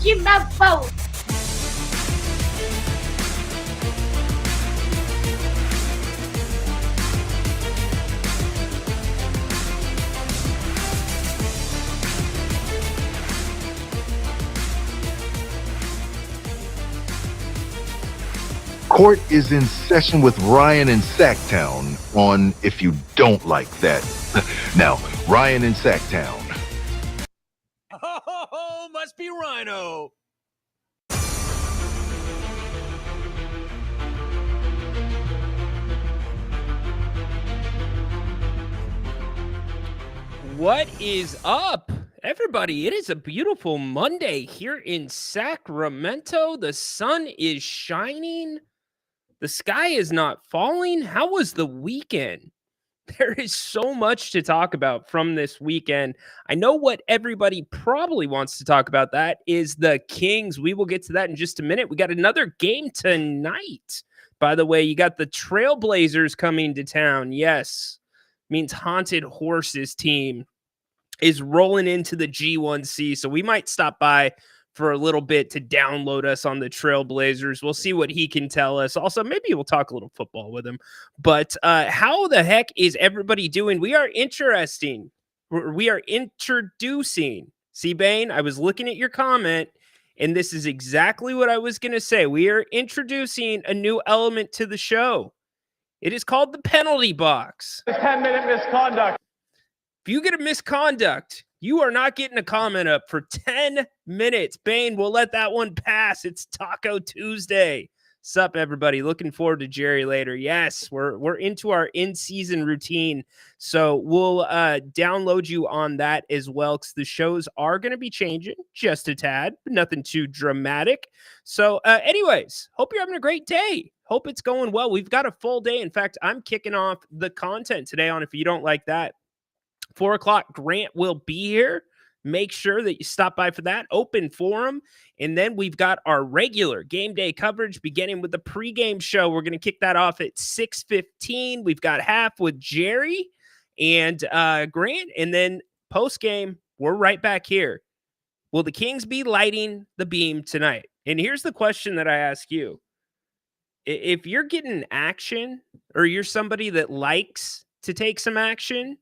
give that boat. Court is in session with Ryan in Sacktown on If You Don't Like That. Now, Ryan in Sacktown. Oh, must be Rhino. What is up, everybody? It is a beautiful Monday here in Sacramento. The sun is shining. The sky is not falling. How was the weekend? There is so much to talk about from this weekend. I know what everybody probably wants to talk about. That is the Kings. We will get to that in just a minute. We got another game tonight. By the way, you got the Trailblazers coming to town. Yes, means Haunted Horses team is rolling into the G1C. So we might stop by for a little bit to download us on the Trailblazers. We'll see what he can tell us. Also, maybe we'll talk a little football with him. But how the heck is everybody doing? We are interesting. We are introducing. See, Bane, I was looking at your comment, and this is exactly what I was going to say. We are introducing a new element to the show. It is called the penalty box. 10-minute misconduct. If you get a misconduct, you are not getting a comment up for 10 minutes. Bane, we'll let that one pass. It's Taco Tuesday. Sup, everybody? Looking forward to Jerry later. Yes, we're into our in-season routine. So we'll download you on that as well, because the shows are going to be changing just a tad, but nothing too dramatic. So anyways, hope you're having a great day. Hope it's going well. We've got a full day. In fact, I'm kicking off the content today on If You Don't Like That. 4 o'clock, Grant will be here. Make sure that you stop by for that. Open forum. And then we've got our regular game day coverage beginning with the pregame show. We're going to kick that off at 6:15. We've got half with Jerry and Grant. And then postgame, we're right back here. Will the Kings be lighting the beam tonight? And here's the question that I ask you. If you're getting action, or you're somebody that likes to take some action,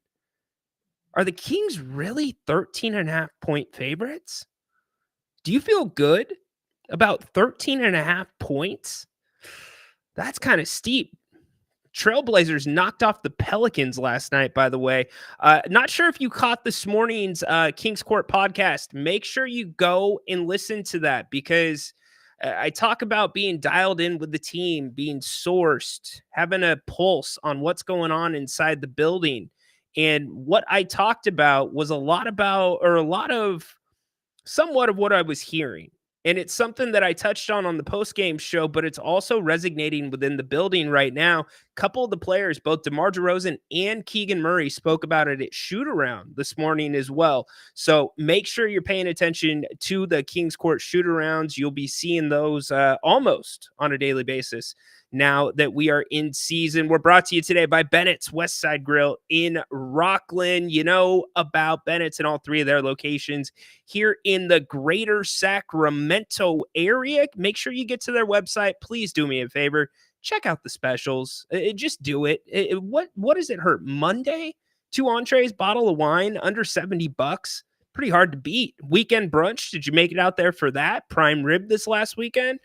are the Kings really 13.5 point favorites? Do you feel good about 13.5 points? That's kind of steep. Trailblazers knocked off the Pelicans last night, by the way. Not sure if you caught this morning's Kings Court podcast. Make sure you go and listen to that, because I talk about being dialed in with the team, being sourced, having a pulse on what's going on inside the building. And what I talked about was somewhat of what I was hearing. And it's something that I touched on the post-game show, but it's also resonating within the building right now. A couple of the players, both DeMar DeRozan and Keegan Murray, spoke about it at shoot-around this morning as well. So make sure you're paying attention to the Kings Court shoot-arounds. You'll be seeing those almost on a daily basis now that we are in season. We're brought to you today by Bennett's West Side Grill in Rockland. You know about Bennett's and all three of their locations here in the greater Sacramento area. Make sure you get to their website. Please do me a favor. Check out the specials. Just do it. What does it hurt? Monday, 2 entrees, bottle of wine, under $70. Pretty hard to beat. Weekend brunch. Did you make it out there for that? Prime rib this last weekend.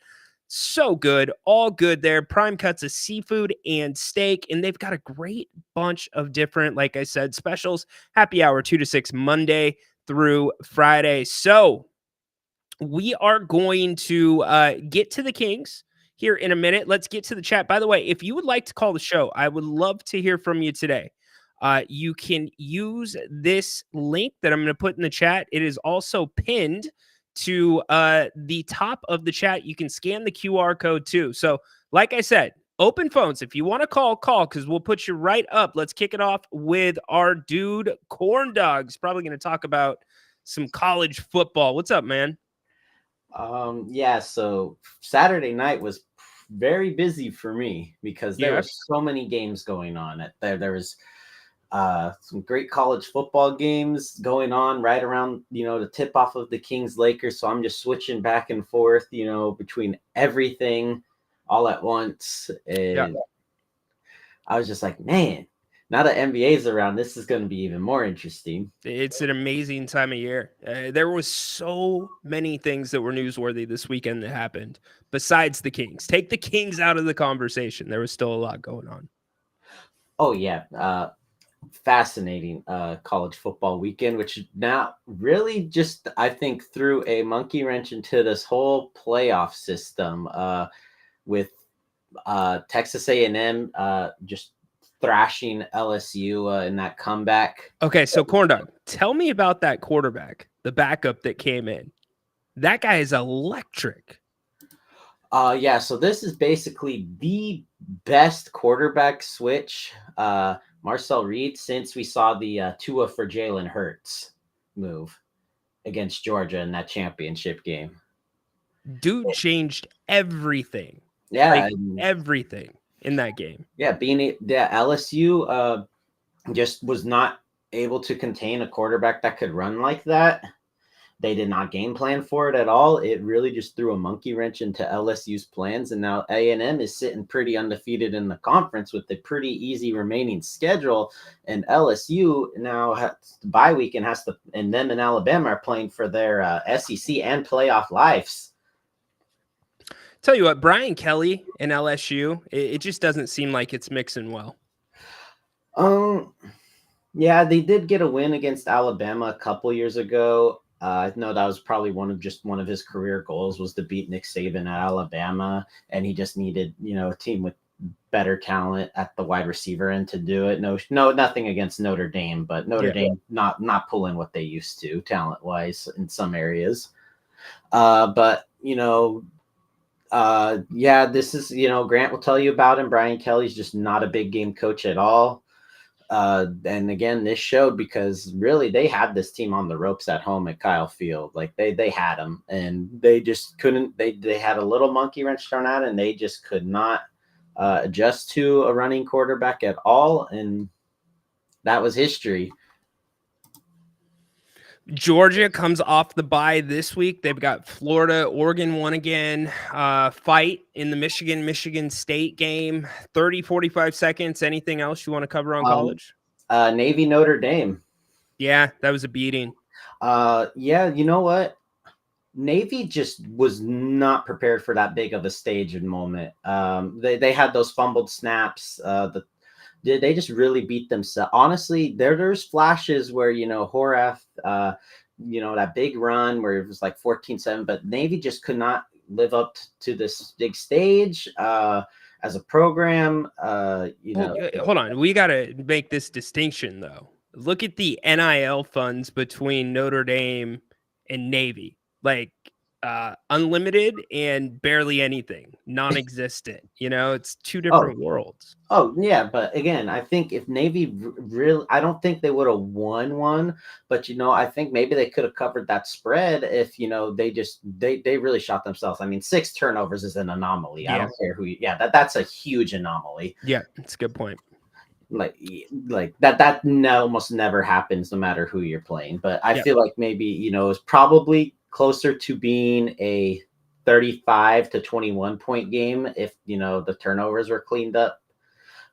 So good. All good there. Prime cuts of seafood and steak. And they've got a great bunch of different, like I said, specials. Happy hour 2 to 6 Monday through Friday. So we are going to get to the Kings here in a minute. Let's get to the chat. By the way, if you would like to call the show, I would love to hear from you today. You can use this link that I'm going to put in the chat. It is also pinned to the top of the chat. You can scan the QR code too. So like I said, open phones. If you want to call, because we'll put you right up. Let's kick it off with our dude, Corn Dogs. Probably going to talk about some college football. What's up, man? Yeah, so Saturday night was very busy for me because there were so many games going on. There was Some great college football games going on right around, the tip off of the Kings Lakers. So I'm just switching back and forth, between everything all at once. And I was just like, man, now that NBA's around, this is going to be even more interesting. It's an amazing time of year. There was so many things that were newsworthy this weekend that happened besides the Kings. Take the Kings out of the conversation. There was still a lot going on. Oh, yeah. Fascinating college football weekend, which now really just, I think, threw a monkey wrench into this whole playoff system with Texas A&M just thrashing LSU in that comeback. Okay, so Corndog, tell me about that quarterback, the backup that came in. That guy is electric. Yeah, so this is basically the best quarterback switch, Marcel Reed, since we saw the Tua for Jalen Hurts move against Georgia in that championship game. Dude changed everything. Yeah, everything in that game. Yeah, LSU just was not able to contain a quarterback that could run like that. They did not game plan for it at all. It really just threw a monkey wrench into LSU's plans, and now A&M is sitting pretty undefeated in the conference with a pretty easy remaining schedule. And LSU now has the bye week and them and Alabama are playing for their SEC and playoff lives. Tell you what, Brian Kelly and LSU, it just doesn't seem like it's mixing well. Yeah, they did get a win against Alabama a couple years ago. I know that was probably one of his career goals was to beat Nick Saban at Alabama, and he just needed, a team with better talent at the wide receiver end to do it. No, nothing against Notre Dame, but Notre Dame not pulling what they used to talent wise in some areas. But this is, Grant will tell you about him. Brian Kelly's just not a big game coach at all. And again, this showed because really they had this team on the ropes at home at Kyle Field. Like they had them, and they just couldn't. They had a little monkey wrench thrown out, and they just could not adjust to a running quarterback at all. And that was history. Georgia comes off the bye this week. They've got Florida, Oregon won again. Fight in the Michigan State game. 30, 45 seconds. Anything else you want to cover on college? Navy, Notre Dame. Yeah, that was a beating. Yeah, you know what? Navy just was not prepared for that big of a stage and moment. They had those fumbled snaps. They just really beat themselves. Honestly, there's flashes where, Horath, that big run where it was like 14-7, but Navy just could not live up to this big stage as a program. Hold on. We got to make this distinction, though. Look at the NIL funds between Notre Dame and Navy. Like, unlimited and barely anything, non-existent. It's two different worlds. Oh yeah, but again, I think if Navy really, I don't think they would have won one, but I think maybe they could have covered that spread if they really shot themselves. I mean, 6 turnovers is an anomaly. Yeah. I don't care who. That's a huge anomaly. Yeah, it's a good point. Like that almost never happens, no matter who you're playing. But I feel like maybe it's probably closer to being a 35 to 21 point game if the turnovers were cleaned up.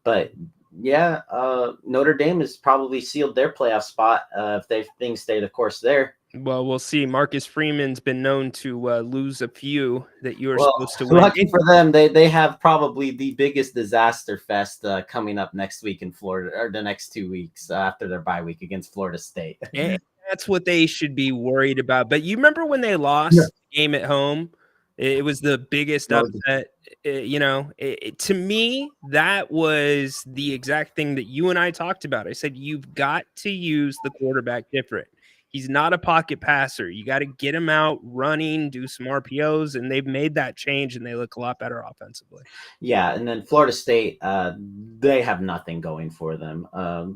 But Notre Dame has probably sealed their playoff spot if things stay the course there. Well, we'll see. Marcus Freeman's been known to lose a few that you were supposed to win. Lucky for them, they have probably the biggest disaster fest coming up next week in Florida, or the next 2 weeks after their bye week against Florida State. And that's what they should be worried about. But you remember when they lost the game at home? It was the biggest upset. To me, that was the exact thing that you and I talked about. I said, you've got to use the quarterback different. He's not a pocket passer. You got to get him out running, do some RPOs, and they've made that change, and they look a lot better offensively. Yeah, and then Florida State, they have nothing going for them.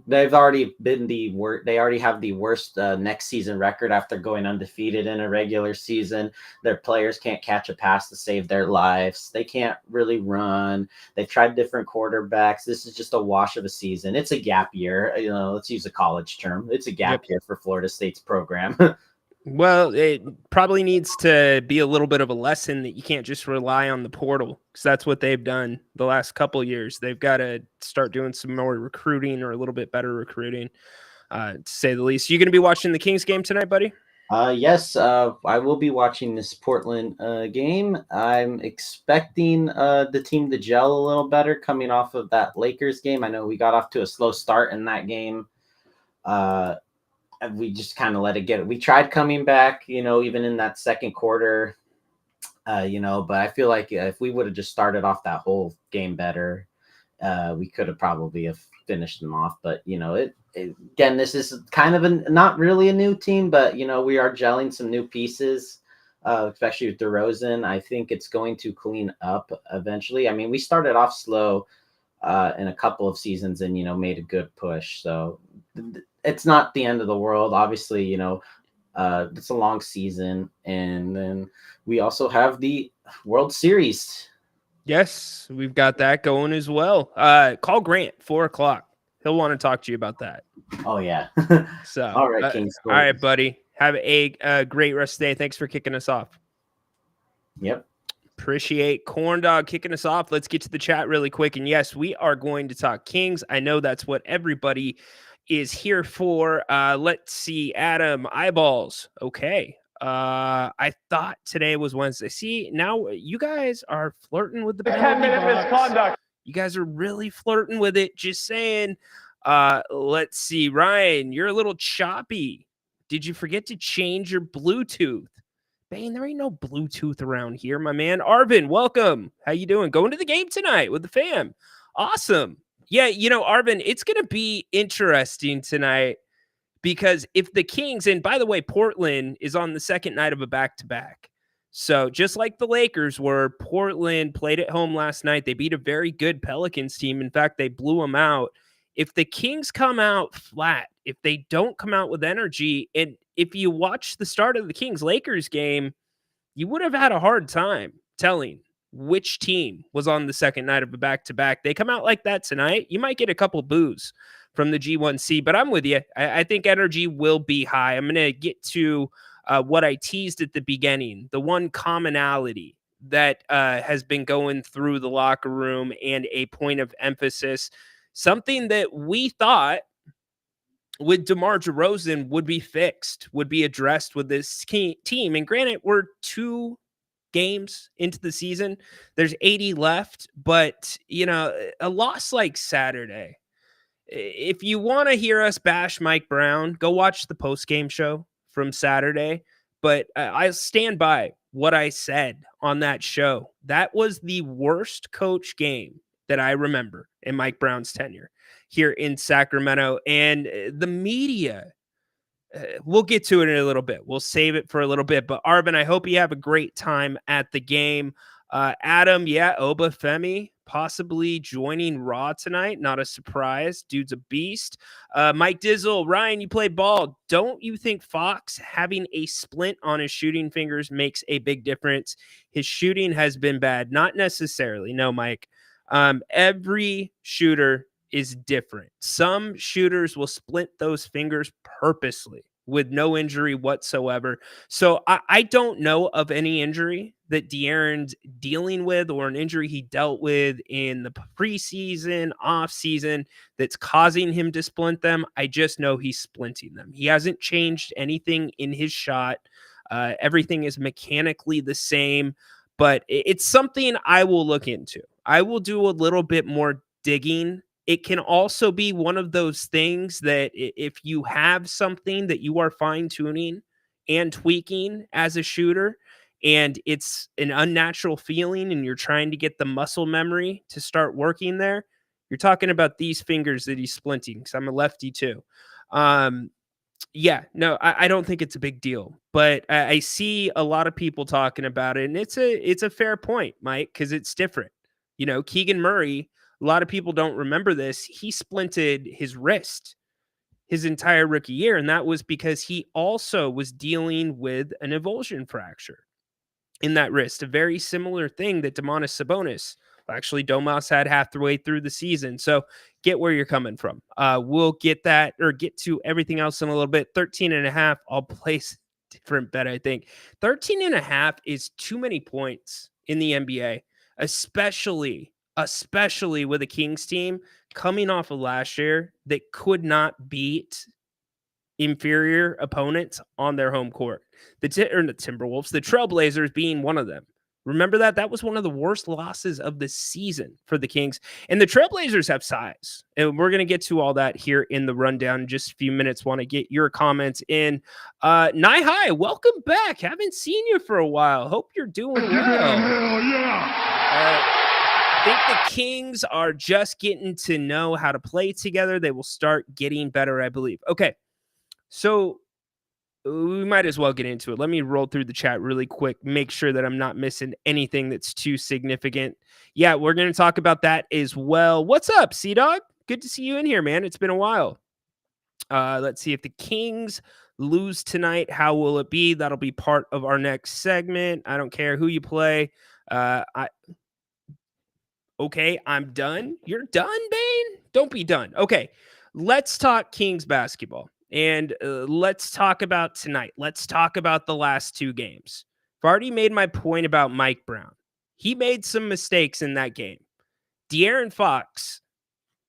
They've already been they already have the worst next season record after going undefeated in a regular season. Their players can't catch a pass to save their lives. They can't really run. They've tried different quarterbacks. This is just a wash of a season. It's a gap year. Let's use a college term. It's a gap year for Florida State's program. Well, it probably needs to be a little bit of a lesson that you can't just rely on the portal, because that's what they've done the last couple of years. They've got to start doing some more recruiting, or a little bit better recruiting, to say the least. You going to be watching the Kings game tonight, buddy? Yes, I will be watching this Portland game. I'm expecting the team to gel a little better coming off of that Lakers game. I know we got off to a slow start in that game. We just kind of let it get. We tried coming back, even in that second quarter, but I feel like if we would have just started off that whole game better, we could have probably have finished them off. But again, this is kind of not really a new team, but we are gelling some new pieces, especially with DeRozan. I think it's going to clean up eventually. I mean, we started off slow in a couple of seasons and made a good push. So it's not the end of the world. Obviously, it's a long season, and then we also have the World Series. Yes, we've got that going as well. Call Grant 4:00. He'll want to talk to you about that. Oh yeah. So all right, Kings. All right, buddy. Have a great rest of the day. Thanks for kicking us off. Yep. Appreciate Corn Dog kicking us off. Let's get to the chat really quick. And yes, we are going to talk Kings. I know that's what everybody is here for. Let's see. Adam, eyeballs. Okay. I thought today was Wednesday. See, now you guys are flirting with the 10-minute misconduct. You guys are really flirting with it. Just saying. Let's see. Ryan, you're a little choppy. Did you forget to change your Bluetooth? Bane, there ain't no Bluetooth around here, my man. Arvin, welcome. How you doing? Going to the game tonight with the fam. Awesome. Yeah, Arvin, it's going to be interesting tonight, because if the Kings, and by the way, Portland is on the second night of a back-to-back. So just like the Lakers were, Portland played at home last night. They beat a very good Pelicans team. In fact, they blew them out. If the Kings come out flat, if they don't come out with energy, and if you watch the start of the Kings-Lakers game, you would have had a hard time telling which team was on the second night of a back-to-back. They come out like that tonight, you might get a couple boos from the G1C, but I'm with you. I think energy will be high. I'm going to get to what I teased at the beginning, the one commonality that has been going through the locker room and a point of emphasis, something that we thought with DeMar DeRozan would be fixed, would be addressed with this team. And granted, we're 2 games into the season. There's 80 left, but, a loss like Saturday, if you want to hear us bash Mike Brown, go watch the post-game show from Saturday. But I stand by what I said on that show. That was the worst coach game that I remember in Mike Brown's tenure here in Sacramento. And the media, we'll get to it in a little bit. We'll save it for a little bit. But Arvin, I hope you have a great time at the game. Adam, Obafemi possibly joining Raw tonight. Not a surprise. Dude's a beast. Mike Dizzle, Ryan, you play ball. Don't you think Fox having a splint on his shooting fingers makes a big difference? His shooting has been bad. Not necessarily. No, Mike. Every shooter is different. Some shooters will splint those fingers purposely with no injury whatsoever. So I don't know of any injury that De'Aaron's dealing with, or an injury he dealt with in the preseason, off season, that's causing him to splint them. I just know he's splinting them. He hasn't changed anything in his shot. Everything is mechanically the same, but it's something I will look into. I will do a little bit more digging. It can also be one of those things that if you have something that you are fine-tuning and tweaking as a shooter, and it's an unnatural feeling and you're trying to get the muscle memory to start working there, you're talking about these fingers that he's splinting, because I'm a lefty too. Yeah, no, I don't think it's a big deal, but I see a lot of people talking about it, and it's a fair point, Mike, because it's different. You know, Keegan Murray, a lot of people don't remember this. He splinted his wrist his entire rookie year, and that was because he also was dealing with an avulsion fracture in that wrist, a very similar thing that Domantas Sabonis, actually Domas had halfway through the season. So get where you're coming from. We'll get that or get to everything else in a little bit. 13.5, I'll place different bet, I think. 13.5 is too many points in the NBA, especially with a Kings team coming off of last year that could not beat inferior opponents on their home court. The Timberwolves, the Trailblazers being one of them. Remember that? That was one of the worst losses of the season for the Kings. And the Trailblazers have size. And we're going to get to all that here in the rundown in just a few minutes. Want to get your comments in. Nye High, welcome back. Haven't seen you for a while. Hope you're doing well. Hell yeah! I think the Kings are just getting to know how to play together. They will start getting better, I believe. Okay. So we might as well get into it. Let me roll through the chat really quick, make sure that I'm not missing anything that's too significant. Yeah, we're going to talk about that as well. What's up, Sea-Dog? Good to see you in here, man. It's been a while. Let's see if the Kings lose tonight. How will it be? That'll be part of our next segment. I don't care who you play. Okay, I'm done. You're done, Bane? Don't be done. Okay, let's talk Kings basketball. And let's talk about tonight. Let's talk about the last two games. I've already made my point about Mike Brown. He made some mistakes in that game. De'Aaron Fox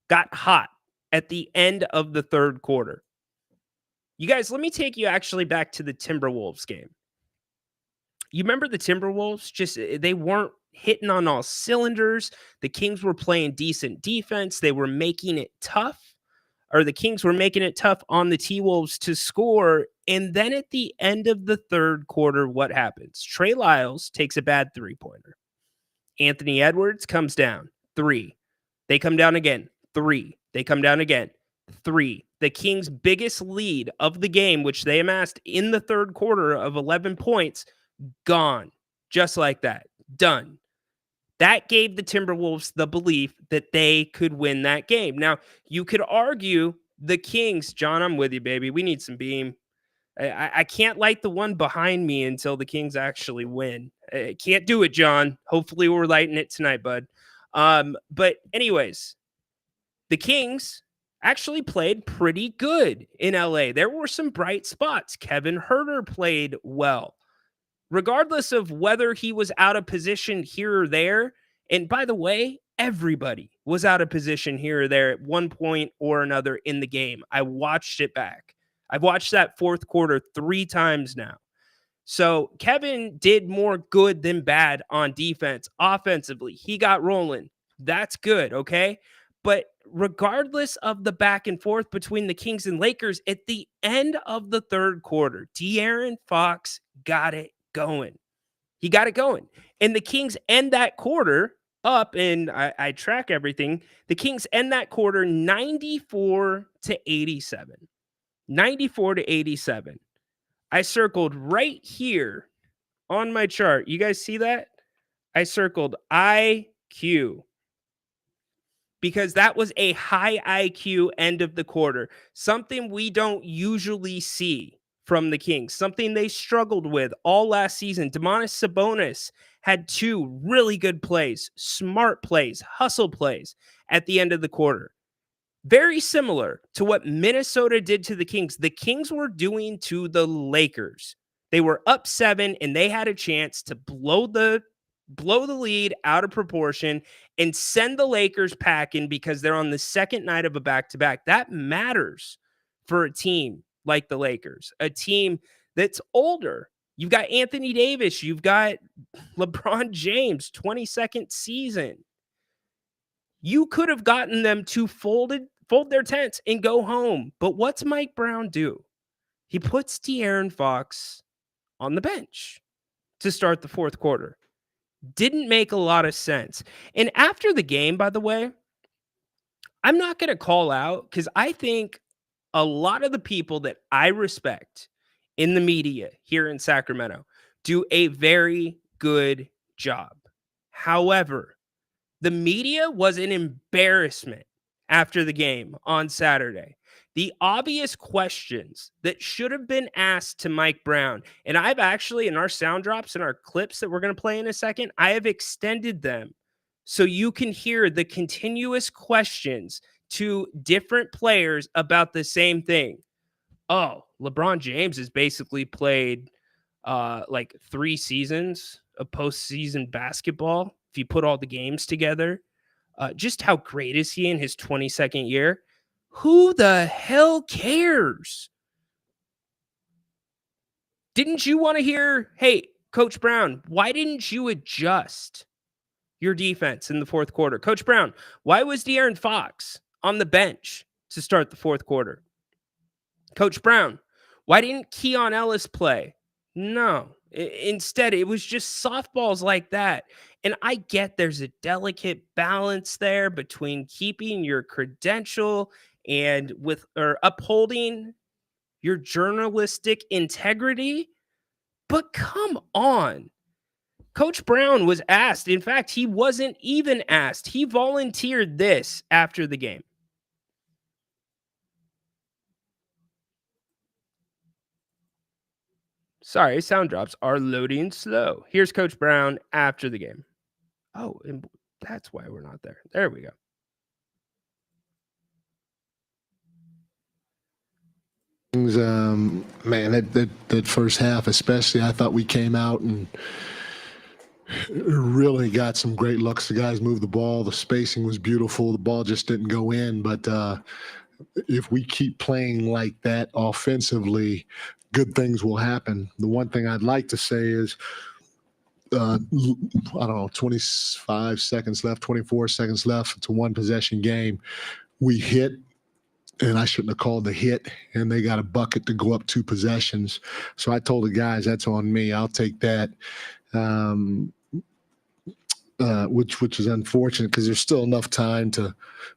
got hot at the end of the third quarter. You guys, let me take you actually back to the Timberwolves game. You remember the Timberwolves? They weren't hitting on all cylinders. The Kings were playing decent defense. They were making it tough. Or the Kings were making it tough on the T-Wolves to score. And then at the end of the third quarter, what happens? Trey Lyles takes a bad three-pointer. Anthony Edwards comes down. 3. They come down again. 3. They come down again. 3. The Kings' biggest lead of the game, which they amassed in the third quarter of 11 points, gone. Just like that. Done. That gave the Timberwolves the belief that they could win that game. Now, you could argue the Kings, John, I'm with you, baby. We need some beam. I can't light the one behind me until the Kings actually win. I can't do it, John. Hopefully we're lighting it tonight, bud. But anyways, the Kings actually played pretty good in LA. There were some bright spots. Kevin Huerter played well. Regardless of whether he was out of position here or there. And by the way, everybody was out of position here or there at one point or another in the game. I watched it back. I've watched that fourth quarter 3 times now. So Kevin did more good than bad on defense. Offensively, he got rolling. That's good, okay? But regardless of the back and forth between the Kings and Lakers, at the end of the third quarter, De'Aaron Fox got it going. He got it going. And the Kings end that quarter up, and I track everything. The Kings end that quarter 94-87. 94-87. I circled right here on my chart. You guys see that? I circled IQ because that was a high IQ end of the quarter. Something we don't usually see from the Kings, something they struggled with all last season. Domantas Sabonis had 2 really good plays, smart plays, hustle plays at the end of the quarter. Very similar to what Minnesota did to the Kings. The Kings were doing to the Lakers. They were up 7 and they had a chance to blow the lead out of proportion and send the Lakers packing because they're on the second night of a back-to-back. That matters for a team like the Lakers, a team that's older. You've got Anthony Davis. You've got LeBron James, 22nd season. You could have gotten them to fold their tents and go home. But what's Mike Brown do? He puts De'Aaron Fox on the bench to start the fourth quarter. Didn't make a lot of sense. And after the game, by the way, I'm not going to call out because I think a lot of the people that I respect in the media here in Sacramento do a very good job. However, the media was an embarrassment after the game on Saturday. The obvious questions that should have been asked to Mike Brown, and I've actually, in our sound drops and our clips that we're going to play in a second, I have extended them so you can hear the continuous questions to different players about the same thing. Oh, LeBron James has basically played like 3 seasons of postseason basketball. If you put all the games together, just how great is he in his 22nd year? Who the hell cares? Didn't you want to hear, hey, Coach Brown, why didn't you adjust your defense in the fourth quarter? Coach Brown, why was De'Aaron Fox on the bench to start the fourth quarter? Coach Brown, why didn't Keon Ellis play? No. Instead, it was just softballs like that. And I get there's a delicate balance there between keeping your credential and upholding your journalistic integrity. But come on. Coach Brown was asked. In fact, he wasn't even asked. He volunteered this after the game. Sorry, sound drops are loading slow. Here's Coach Brown after the game. Oh, and that's why we're not there. There we go. Man, that first half especially, I thought we came out and really got some great looks. The guys moved the ball. The spacing was beautiful. The ball just didn't go in. But if we keep playing like that offensively, good things will happen. The one thing I'd like to say is, I don't know, 25 seconds left, 24 seconds left. It's a one-possession game. We hit, and I shouldn't have called the hit, and they got a bucket to go up 2 possessions. So I told the guys, that's on me. I'll take that, which is unfortunate because there's still enough time to,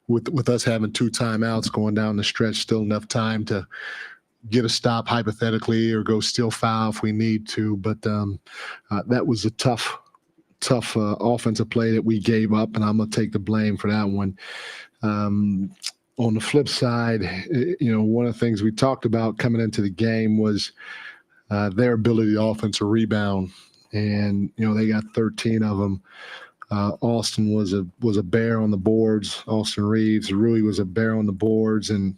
with us having 2 timeouts going down the stretch, still enough time to get a stop hypothetically or go steal foul if we need to. But that was a tough offensive play that we gave up, and I'm going to take the blame for that one. On the flip side, one of the things we talked about coming into the game was their ability to offensive rebound, and they got 13 of them. Austin was a bear on the boards. Austin Reeves, Rui was a bear on the boards, and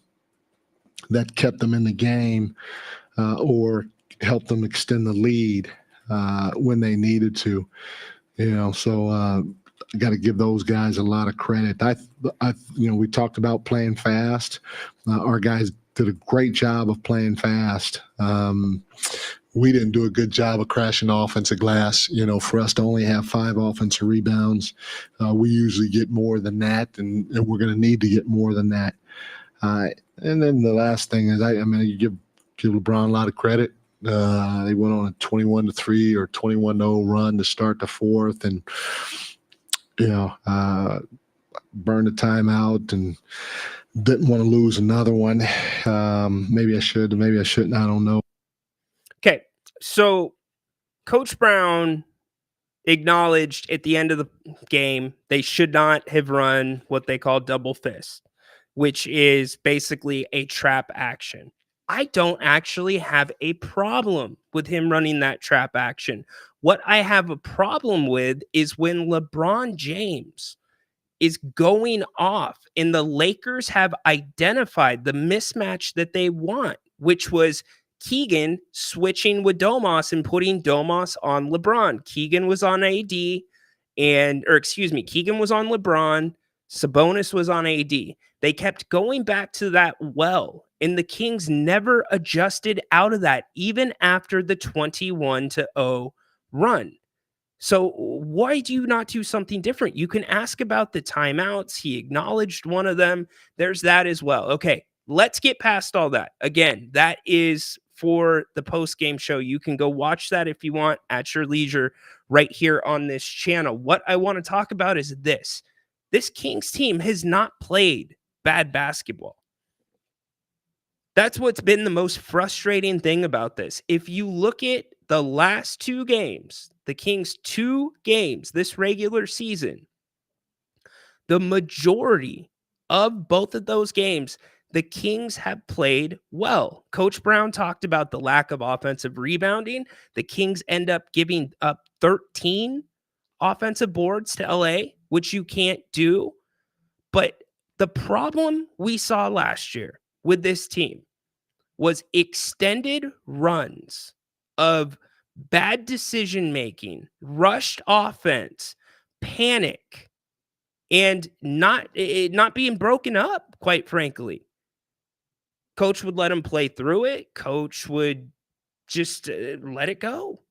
that kept them in the game or helped them extend the lead when they needed to. So I got to give those guys a lot of credit. We talked about playing fast. Our guys did a great job of playing fast. We didn't do a good job of crashing offensive glass. For us to only have 5 offensive rebounds, we usually get more than that, and we're going to need to get more than that. And then the last thing is, you give LeBron a lot of credit. They went on a 21-3 or 21-0 run to start the fourth, and burned a timeout and didn't want to lose another one. Maybe I should, maybe I shouldn't. I don't know. Okay, so Coach Brown acknowledged at the end of the game they should not have run what they call double fist, which is basically a trap action. I don't actually have a problem with him running that trap action. What I have a problem with is when LeBron James is going off and the Lakers have identified the mismatch that they want, which was Keegan switching with Domas and putting Domas on LeBron. Keegan was on Keegan was on LeBron. Sabonis was on AD. They kept going back to that well, and the Kings never adjusted out of that, even after the 21-0 run. So why do you not do something different? You can ask about the timeouts. He acknowledged one of them. There's that as well. Okay, let's get past all that. Again, that is for the post-game show. You can go watch that if you want at your leisure right here on this channel. What I want to talk about is this. This Kings team has not played bad basketball. That's what's been the most frustrating thing about this. If you look at the last 2 games, the Kings' 2 games this regular season, the majority of both of those games, the Kings have played well. Coach Brown talked about the lack of offensive rebounding. The Kings end up giving up 13 offensive boards to LA, which you can't do. But the problem we saw last year with this team was extended runs of bad decision making, rushed offense, panic, and not being broken up, quite frankly. Coach would let them play through it. Coach would just let it go.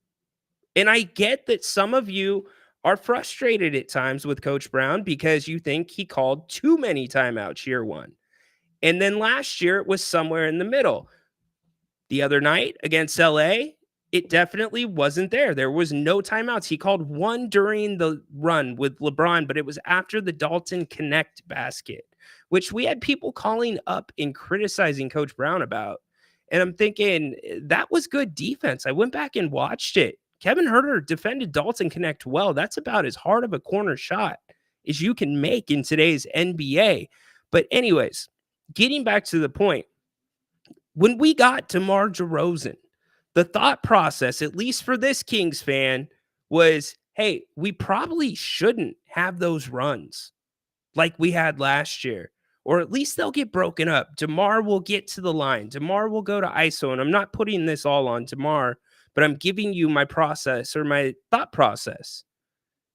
And I get that some of you are frustrated at times with Coach Brown because you think he called too many timeouts year one. And then last year, it was somewhere in the middle. The other night against LA, it definitely wasn't there. There was no timeouts. He called one during the run with LeBron, but it was after the Dalton Connect basket, which we had people calling up and criticizing Coach Brown about. And I'm thinking, that was good defense. I went back and watched it. Kevin Huerter defended Dalton Connect well. That's about as hard of a corner shot as you can make in today's NBA. But anyways, getting back to the point, when we got DeMar DeRozan, the thought process, at least for this Kings fan, was, hey, we probably shouldn't have those runs like we had last year, or at least they'll get broken up. DeMar will get to the line. DeMar will go to ISO, and I'm not putting this all on DeMar, but I'm giving you my process or my thought process.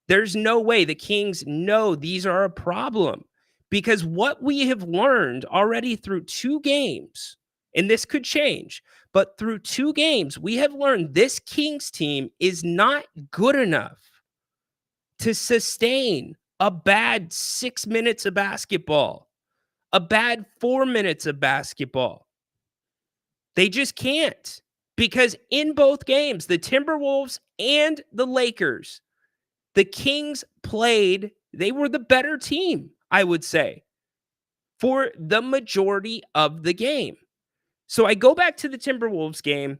There's no way the Kings know these are a problem, because what we have learned already through 2 games, and this could change, but through 2 games, we have learned this Kings team is not good enough to sustain a bad 6 minutes of basketball, a bad 4 minutes of basketball. They just can't, because in both games, the Timberwolves and the Lakers, the Kings played, they were the better team, I would say, for the majority of the game. So I go back to the Timberwolves game,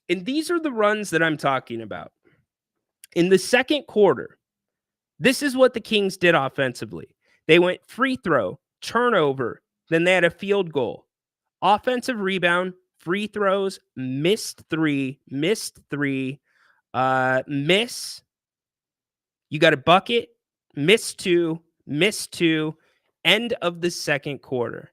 and these are the runs that I'm talking about. In the second quarter, this is what the Kings did offensively. They went free throw, turnover, then they had a field goal, offensive rebound, free throws, missed three, miss. You got a bucket, miss two, end of the second quarter.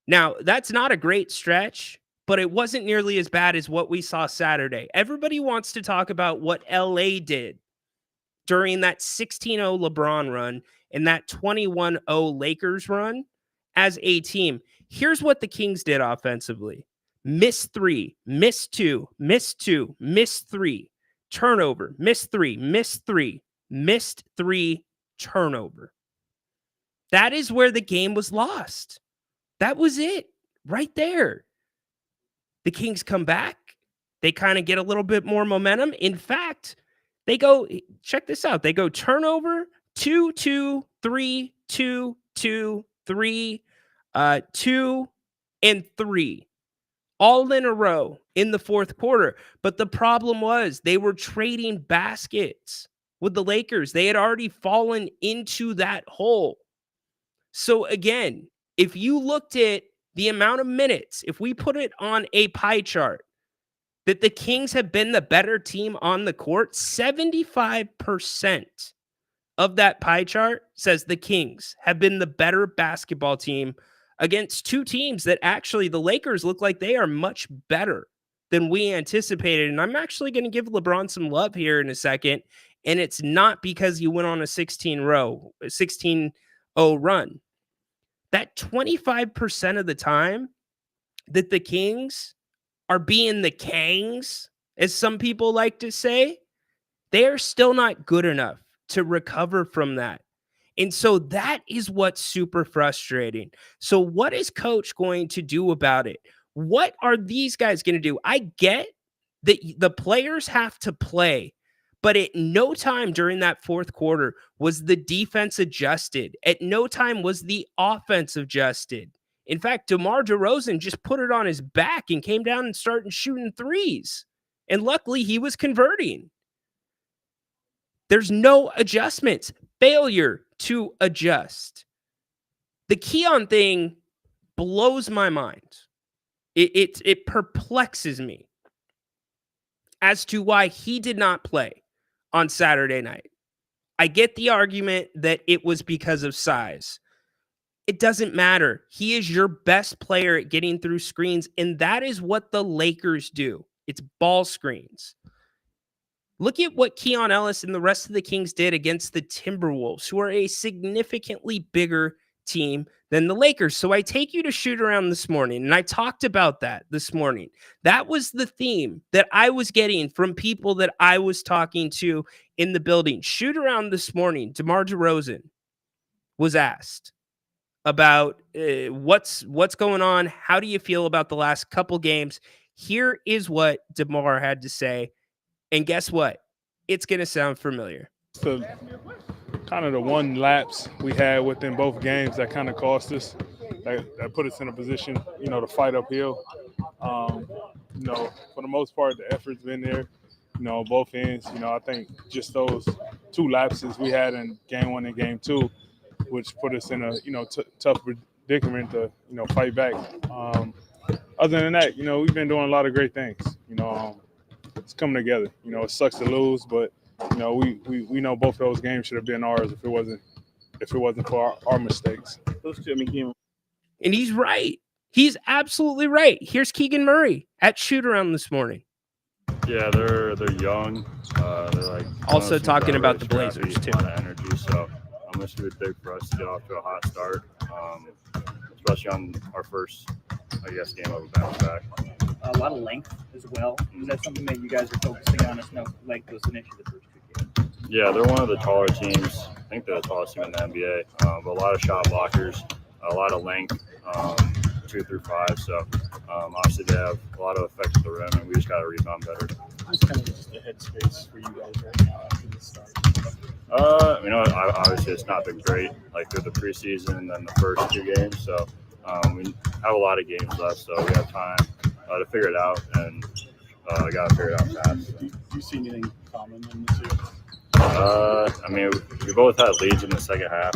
Now, that's not a great stretch, but it wasn't nearly as bad as what we saw Saturday. Everybody wants to talk about what LA did during that 16-0 LeBron run and that 21-0 Lakers run as a team. Here's what the Kings did offensively. Miss 3, miss 2, miss 2, miss 3, turnover, miss 3, miss 3, missed 3, turnover. That is where the game was lost. That was it right there. The Kings come back. They kind of get a little bit more momentum. In fact, they go, check this out. They go turnover, 2-2, 3, 2, 2, 3, 2, and 3. All in a row in the fourth quarter. But the problem was they were trading baskets with the Lakers. They had already fallen into that hole. So again, if you looked at the amount of minutes, if we put it on a pie chart, that the Kings have been the better team on the court, 75% of that pie chart says the Kings have been the better basketball team against 2 teams that actually the Lakers look like they are much better than we anticipated. And I'm actually going to give LeBron some love here in a second. And it's not because he went on a 16-0 run. That 25% of the time that the Kings are being the Kangs, as some people like to say, they are still not good enough to recover from that. And so that is what's super frustrating. So what is Coach going to do about it? What are these guys going to do? I get that the players have to play, but at no time during that fourth quarter was the defense adjusted. At no time was the offense adjusted. In fact, DeMar DeRozan just put it on his back and came down and started shooting threes. And luckily, he was converting. There's no adjustments. Failure to adjust. The Keon thing blows my mind. It perplexes me as to why he did not play on Saturday night. I get the argument that it was because of size. It doesn't matter. He is your best player at getting through screens, and that is what the Lakers do. It's ball screens. Look at what Keon Ellis and the rest of the Kings did against the Timberwolves, who are a significantly bigger team than the Lakers. So I take you to shoot around this morning, and I talked about that this morning. That was the theme that I was getting from people that I was talking to in the building. Shoot around this morning, DeMar DeRozan was asked about what's going on. How do you feel about the last couple games? Here is what DeMar had to say. And guess what? It's going to sound familiar. So kind of the one lapse we had within both games that kind of cost us, that put us in a position, to fight uphill. For the most part, the effort's been there, on both ends. I think just those two lapses we had in game one and game two, which put us in a, tough predicament to, fight back. Other than that, we've been doing a lot of great things, it's coming together. It sucks to lose, but we know both of those games should have been ours if it wasn't for our mistakes. And he's right. He's absolutely right. Here's Keegan Murray at shoot around this morning. Yeah, they're young. They're like also talking about the Blazers too. A lot of energy, so this should be big for us to get off to a hot start, especially on our first, game of a bounce back. A lot of length as well. Is that something that you guys are focusing on? As no length was an issue the first two games. Yeah, they're one of the taller teams. I think they're the tallest team in the NBA. But a lot of shot blockers, a lot of length, 2 through 5. So obviously they have a lot of effect at the rim, and we just got to rebound better. What's kind of just the headspace for you guys right now after the start? Obviously it's not been great through the preseason and then the first 2 games. So we have a lot of games left, so we have time to figure it out, and got to figure it out fast. Do you see anything common in this year? We both had leads in the second half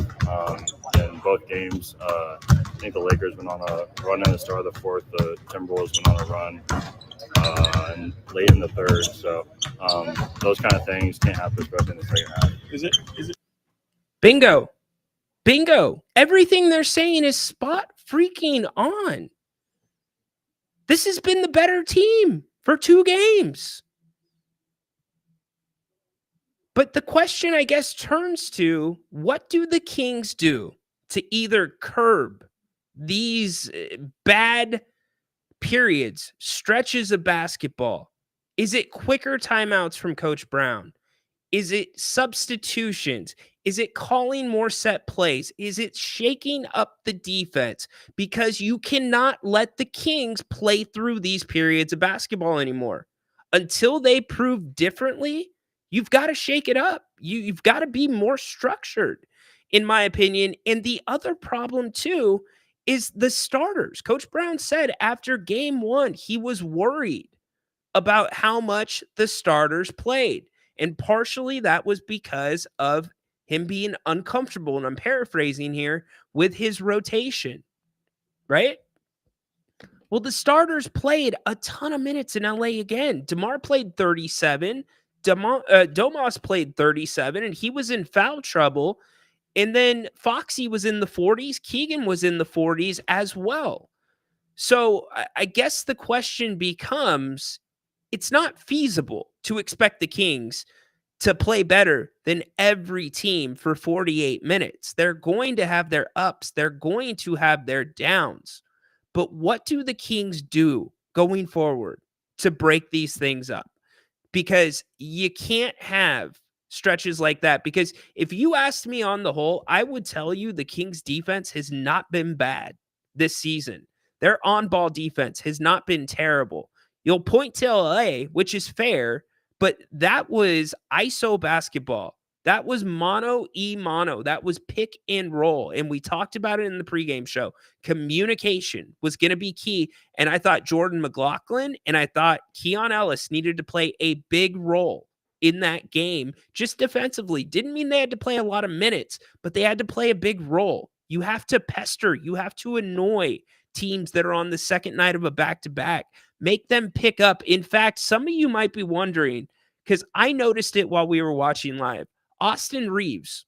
in both games. I think the Lakers went on a run in the start of the fourth. The Timberwolves went on a run and late in the third. So those kind of things can't happen, especially in the second half. Is it? Bingo. Everything they're saying is spot freaking on. This has been the better team for 2 games. But the question, I guess, turns to, what do the Kings do to either curb these bad periods, stretches of basketball? Is it quicker timeouts from Coach Brown? Is it substitutions? Is it calling more set plays? Is it shaking up the defense? Because you cannot let the Kings play through these periods of basketball anymore. Until they prove differently, you've got to shake it up. You've got to be more structured, in my opinion. And the other problem, too, is the starters. Coach Brown said after game 1, he was worried about how much the starters played. And partially that was because of him being uncomfortable, and I'm paraphrasing here, with his rotation, right? Well, the starters played a ton of minutes in LA again. DeMar played 37. Domas played 37, and he was in foul trouble. And then Foxy was in the 40s. Keegan was in the 40s as well. So I guess the question becomes, it's not feasible to expect the Kings to play better than every team for 48 minutes. They're going to have their ups. They're going to have their downs. But what do the Kings do going forward to break these things up? Because you can't have stretches like that. Because if you asked me on the whole, I would tell you the Kings defense has not been bad this season. Their on-ball defense has not been terrible. You'll point to LA, which is fair, but that was ISO basketball That was mono e mono. That was pick and roll. And we talked about it in the pregame show. Communication was going to be key. And I thought Jordan McLaughlin and I thought Keon Ellis needed to play a big role in that game just defensively. Didn't mean they had to play a lot of minutes, but they had to play a big role. You have to pester, you have to annoy teams that are on the second night of a back-to-back. Make them pick up. In fact, some of you might be wondering, because I noticed it while we were watching live. Austin Reeves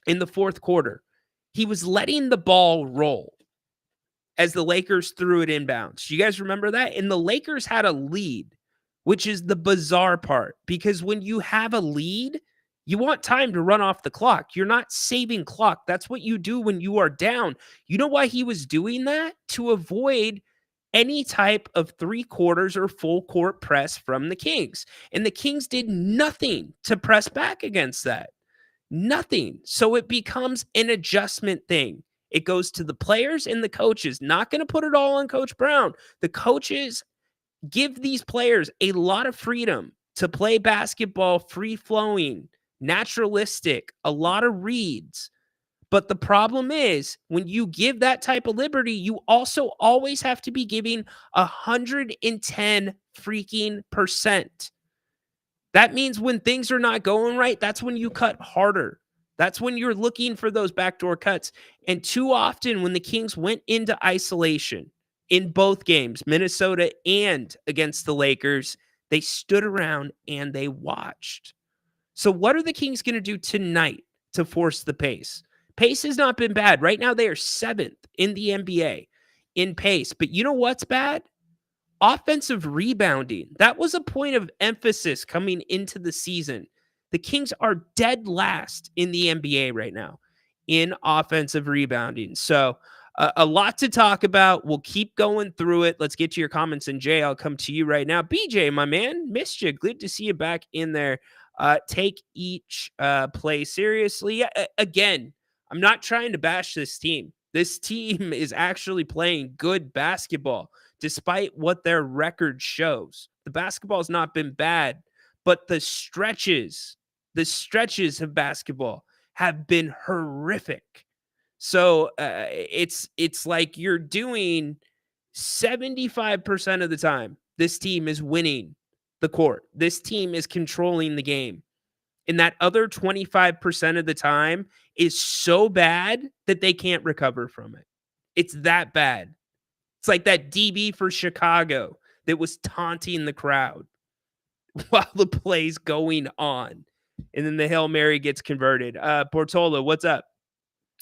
in the fourth quarter, he was letting the ball roll as the Lakers threw it inbounds. You guys remember that? And the Lakers had a lead, which is the bizarre part, because when you have a lead, you want time to run off the clock. You're not saving clock. That's what you do when you are down. You know why he was doing that? To avoid any type of 3/4 or full court press from the Kings. And the Kings did nothing to press back against that. Nothing. So it becomes an adjustment thing. It goes to the players and the coaches. Not going to put it all on Coach Brown. The coaches give these players a lot of freedom to play basketball, free-flowing, naturalistic, a lot of reads. But the problem is when you give that type of liberty, you also always have to be giving 110 freaking %. That means when things are not going right, that's when you cut harder. That's when you're looking for those backdoor cuts. And too often when the Kings went into isolation in both games, Minnesota and against the Lakers, they stood around and they watched. So what are the Kings going to do tonight to force the pace? Pace has not been bad. Right now, they are 7th in the NBA in pace. But you know what's bad? Offensive rebounding. That was a point of emphasis coming into the season. The Kings are dead last in the NBA right now in offensive rebounding. So a lot to talk about. We'll keep going through it. Let's get to your comments. And Jay, I'll come to you right now. BJ, my man, missed you. Good to see you back in there. Take each play seriously. Again, I'm not trying to bash this team. This team is actually playing good basketball, despite what their record shows. The basketball has not been bad, but the stretches of basketball have been horrific. So it's like you're doing 75% of the time, this team is winning the court. This team is controlling the game. And that other 25% of the time is so bad that they can't recover from it. It's that bad. It's like that DB for Chicago that was taunting the crowd while the play's going on. And then the Hail Mary gets converted. Portola, what's up?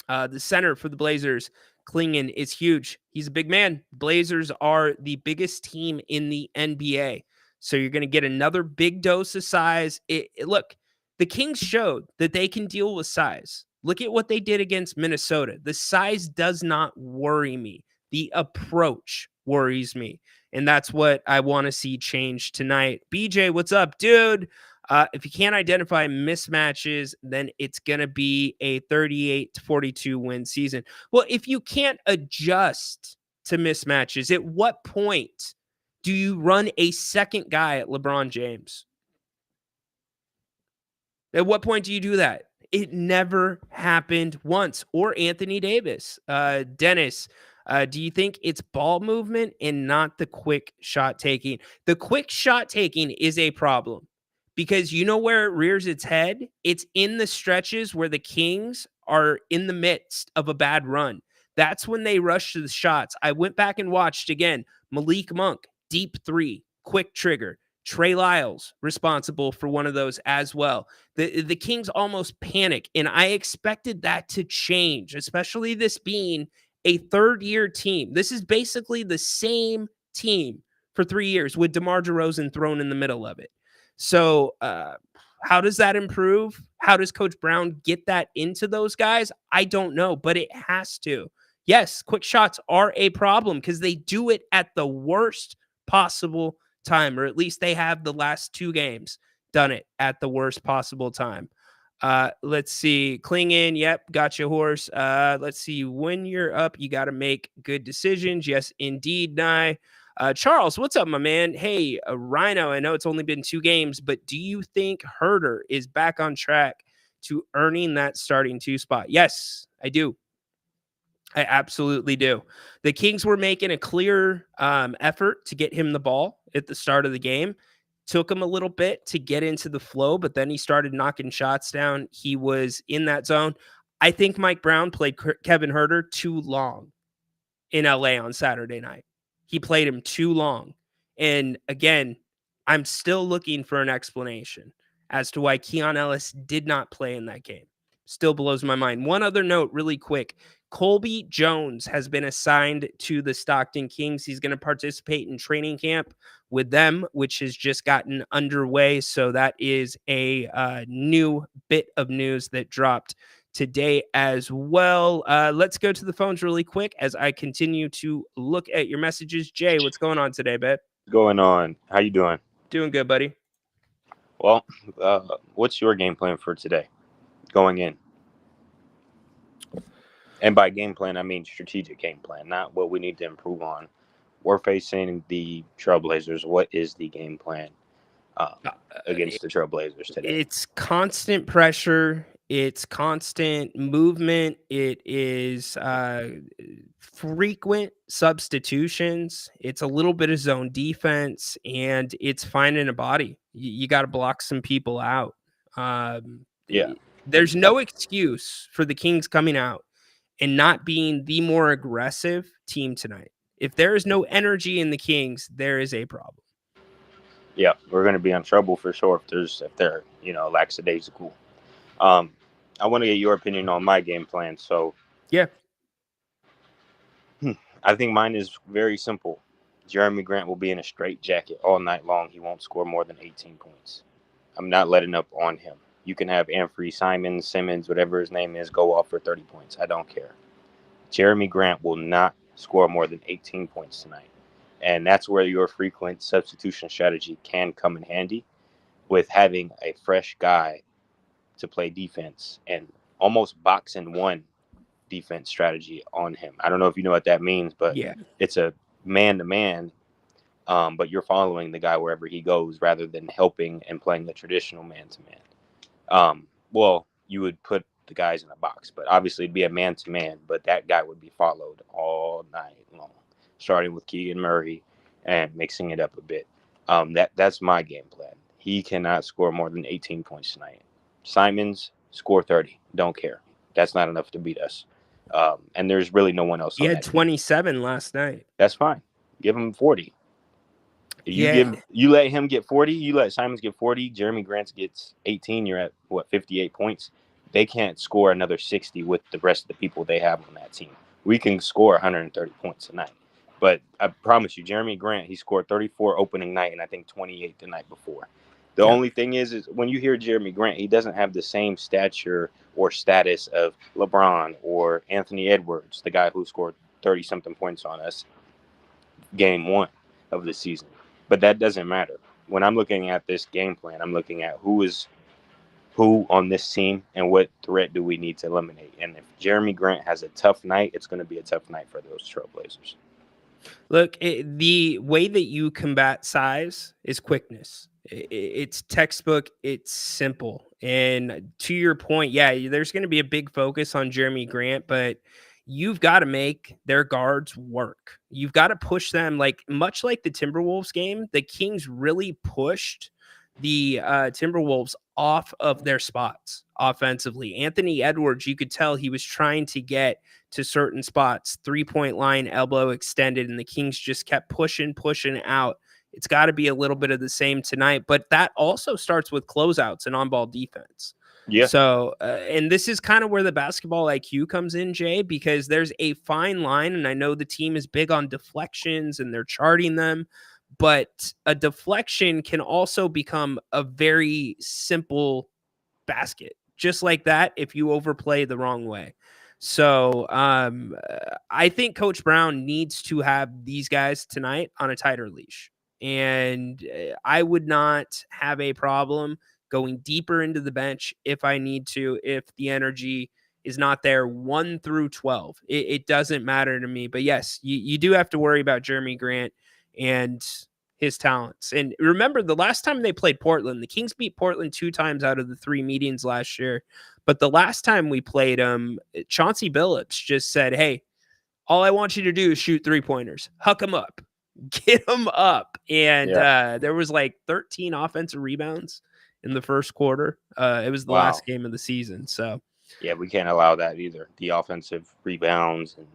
The center for the Blazers, Klingon, is huge. He's a big man. Blazers are the biggest team in the NBA. So you're going to get another big dose of size. Look, the Kings showed that they can deal with size. Look at what they did against Minnesota. The size does not worry me. The approach worries me. And that's what I want to see change tonight. BJ, what's up, dude? If you can't identify mismatches, then it's going to be a 38-42 win season. Well, if you can't adjust to mismatches, at what point do you run a second guy at LeBron James? At what point do you do that? It never happened once. Or Anthony Davis. Dennis, do you think it's ball movement and not the quick shot taking? The quick shot taking is a problem because you know where it rears its head? It's in the stretches where the Kings are in the midst of a bad run. That's when they rush to the shots. I went back and watched again. Malik Monk, deep three, quick trigger. Trey Lyles responsible for one of those as well. The Kings almost panic, and I expected that to change, especially this being a third-year team. This is basically the same team for 3 years with DeMar DeRozan thrown in the middle of it. So how does that improve? How does Coach Brown get that into those guys? I don't know, but it has to. Yes, quick shots are a problem because they do it at the worst possible time, or at least they have the last 2 games done it at the worst possible time. Let's see. Klingon, yep, got your horse. Let's see. When you're up, you got to make good decisions. Yes, indeed, Nye. Charles, what's up, my man? Hey, Rhino, I know it's only been 2 games, but do you think Herter is back on track to earning that starting 2 spot? Yes, I do. I absolutely do. The Kings were making a clear effort to get him the ball at the start of the game. Took him a little bit to get into the flow, but then he started knocking shots down. He was in that zone. I think Mike Brown played Kevin Huerter too long in LA on Saturday night. He played him too long. And again, I'm still looking for an explanation as to why Keon Ellis did not play in that game. Still blows my mind. One other note really quick. Colby Jones has been assigned to the Stockton Kings. He's going to participate in training camp with them, which has just gotten underway. So that is a new bit of news that dropped today as well. Let's go to the phones really quick as I continue to look at your messages. Jay, what's going on today, babe? Going on? How you doing? Doing good, buddy. Well, what's your game plan for today going in? And by game plan, I mean strategic game plan, not what we need to improve on. We're facing the Trailblazers. What is the game plan against the Trailblazers today? It's constant pressure. It's constant movement. It is frequent substitutions. It's a little bit of zone defense, and it's finding a body. You got to block some people out. There's no excuse for the Kings coming out and not being the more aggressive team tonight. If there is no energy in the Kings, there is a problem. Yeah, we're going to be in trouble for sure if they're lackadaisical. I want to get your opinion on my game plan. So yeah, I think mine is very simple. Jeremy Grant will be in a straight jacket all night long. He won't score more than 18 points. I'm not letting up on him. You can have Anfernee Simons, Simmons, whatever his name is, go off for 30 points. I don't care. Jeremy Grant will not score more than 18 points tonight. And that's where your frequent substitution strategy can come in handy, with having a fresh guy to play defense and almost box and one defense strategy on him. I don't know if you know what that means, but yeah, it's a man-to-man, but you're following the guy wherever he goes rather than helping and playing the traditional man-to-man. Well, you would put the guys in a box, but obviously it'd be a man-to-man, but that guy would be followed all night long, starting with Keegan Murray and mixing it up a bit. That's my game plan. He cannot score more than 18 points tonight. Simons, score 30. Don't care. That's not enough to beat us. And there's really no one else. He had 27 last night. That's fine. Give him 40. You let him get 40, you let Simons get 40, Jeremy Grant gets 18, you're at 58 points. They can't score another 60 with the rest of the people they have on that team. We can score 130 points tonight. But I promise you, Jeremy Grant, he scored 34 opening night and I think 28 the night before. The only thing is when you hear Jeremy Grant, he doesn't have the same stature or status of LeBron or Anthony Edwards, the guy who scored 30-something points on us game 1 of the season. But that doesn't matter. When I'm looking at this game plan, I'm looking at who on this team and what threat do we need to eliminate. And if Jeremy Grant has a tough night, it's going to be a tough night for those Trailblazers. Look, the way that you combat size is quickness. It's textbook. It's simple. And to your point, yeah, there's going to be a big focus on Jeremy Grant, but you've got to make their guards work. You've got to push them, much like the Timberwolves game. The Kings really pushed the Timberwolves off of their spots offensively. Anthony Edwards, you could tell he was trying to get to certain spots, 3-point line, elbow extended, and the Kings just kept pushing out. It's got to be a little bit of the same tonight, but that also starts with closeouts and on-ball defense. Yeah. So, and this is kind of where the basketball IQ comes in, Jay, because there's a fine line, and I know the team is big on deflections and they're charting them, but a deflection can also become a very simple basket, just like that if you overplay the wrong way. So I think Coach Brown needs to have these guys tonight on a tighter leash, and I would not have a problem going deeper into the bench if I need to, if the energy is not there 1 through 12. It doesn't matter to me. But yes, you do have to worry about Jeremy Grant. And his talents. And remember, the last time they played Portland, the Kings beat Portland 2 times out of the 3 meetings last year. But the last time we played them, Chauncey Billups just said, hey, all I want you to do is shoot 3-pointers. Huck them up. Get them up. And there was like 13 offensive rebounds in the first quarter. It was the last game of the season. So, yeah, we can't allow that either. The offensive rebounds and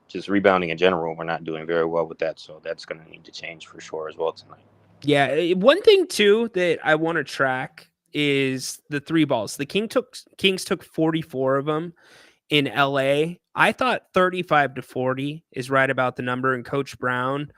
just rebounding in general, we're not doing very well with that. So that's going to need to change for sure as well tonight. Yeah. One thing, too, that I want to track is the 3 balls. The Kings took 44 of them in LA. I thought 35-40 is right about the number. And Coach Brown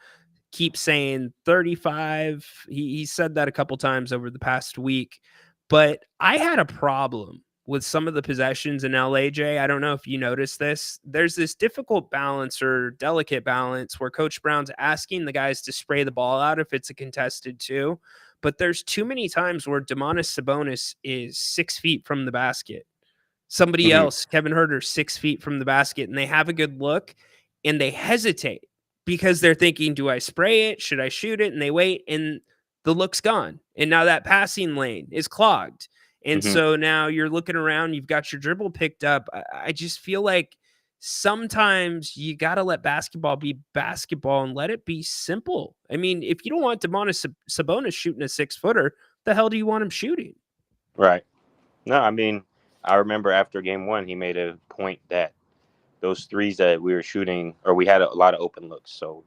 keeps saying 35. He said that a couple times over the past week. But I had a problem with some of the possessions in LA, Jay. I don't know if you noticed this. There's this difficult balance or delicate balance where Coach Brown's asking the guys to spray the ball out if it's a contested 2. But there's too many times where Domantas Sabonis is 6 feet from the basket. Somebody else, Kevin Huerter, 6 feet from the basket, and they have a good look and they hesitate because they're thinking, do I spray it? Should I shoot it? And they wait and the look's gone. And now that passing lane is clogged. And so now you're looking around, you've got your dribble picked up. I just feel like sometimes you got to let basketball be basketball and let it be simple. I mean, if you don't want Domantas Sabonis shooting a 6-footer, the hell do you want him shooting? Right. No, I mean, I remember after game 1, he made a point that those threes that we were shooting, or we had a lot of open looks. So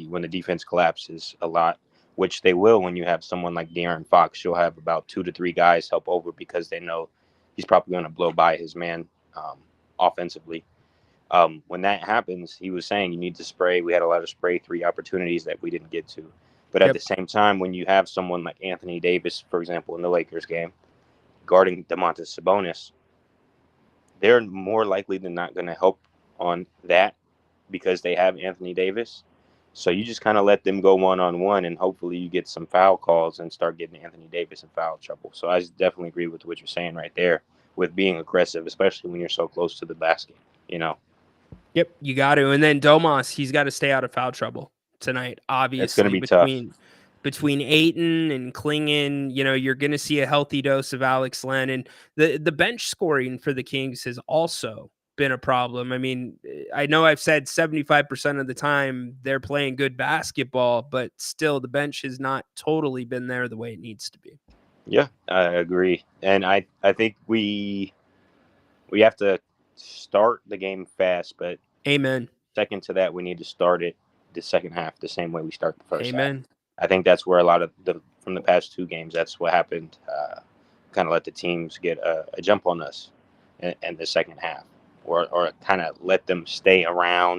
when the defense collapses a lot, which they will when you have someone like De'Aaron Fox, you'll have about 2 to 3 guys help over because they know he's probably going to blow by his man offensively. When that happens, he was saying you need to spray. We had a lot of spray 3 opportunities that we didn't get to. But at the same time, when you have someone like Anthony Davis, for example, in the Lakers game, guarding Domantas Sabonis, they're more likely than not going to help on that because they have Anthony Davis. So you just kind of let them go one-on-one, and hopefully you get some foul calls and start getting Anthony Davis in foul trouble. So I definitely agree with what you're saying right there with being aggressive, especially when you're so close to the basket, you know. Yep, you got to. And then Domas, he's got to stay out of foul trouble tonight, obviously. It's going to be tough. Between Ayton and Klingon, you know, you're going to see a healthy dose of Alex Len. And the bench scoring for the Kings has also been a problem. I mean, I know I've said 75% of the time they're playing good basketball, but still the bench has not totally been there the way it needs to be. Yeah, I agree. And I think we have to start the game fast, but amen. Second to that, we need to start it the second half the same way we start the first half. I think that's where a lot of from the past 2 games, that's what happened. Kind of let the teams get a jump on us in the second half. Or kind of let them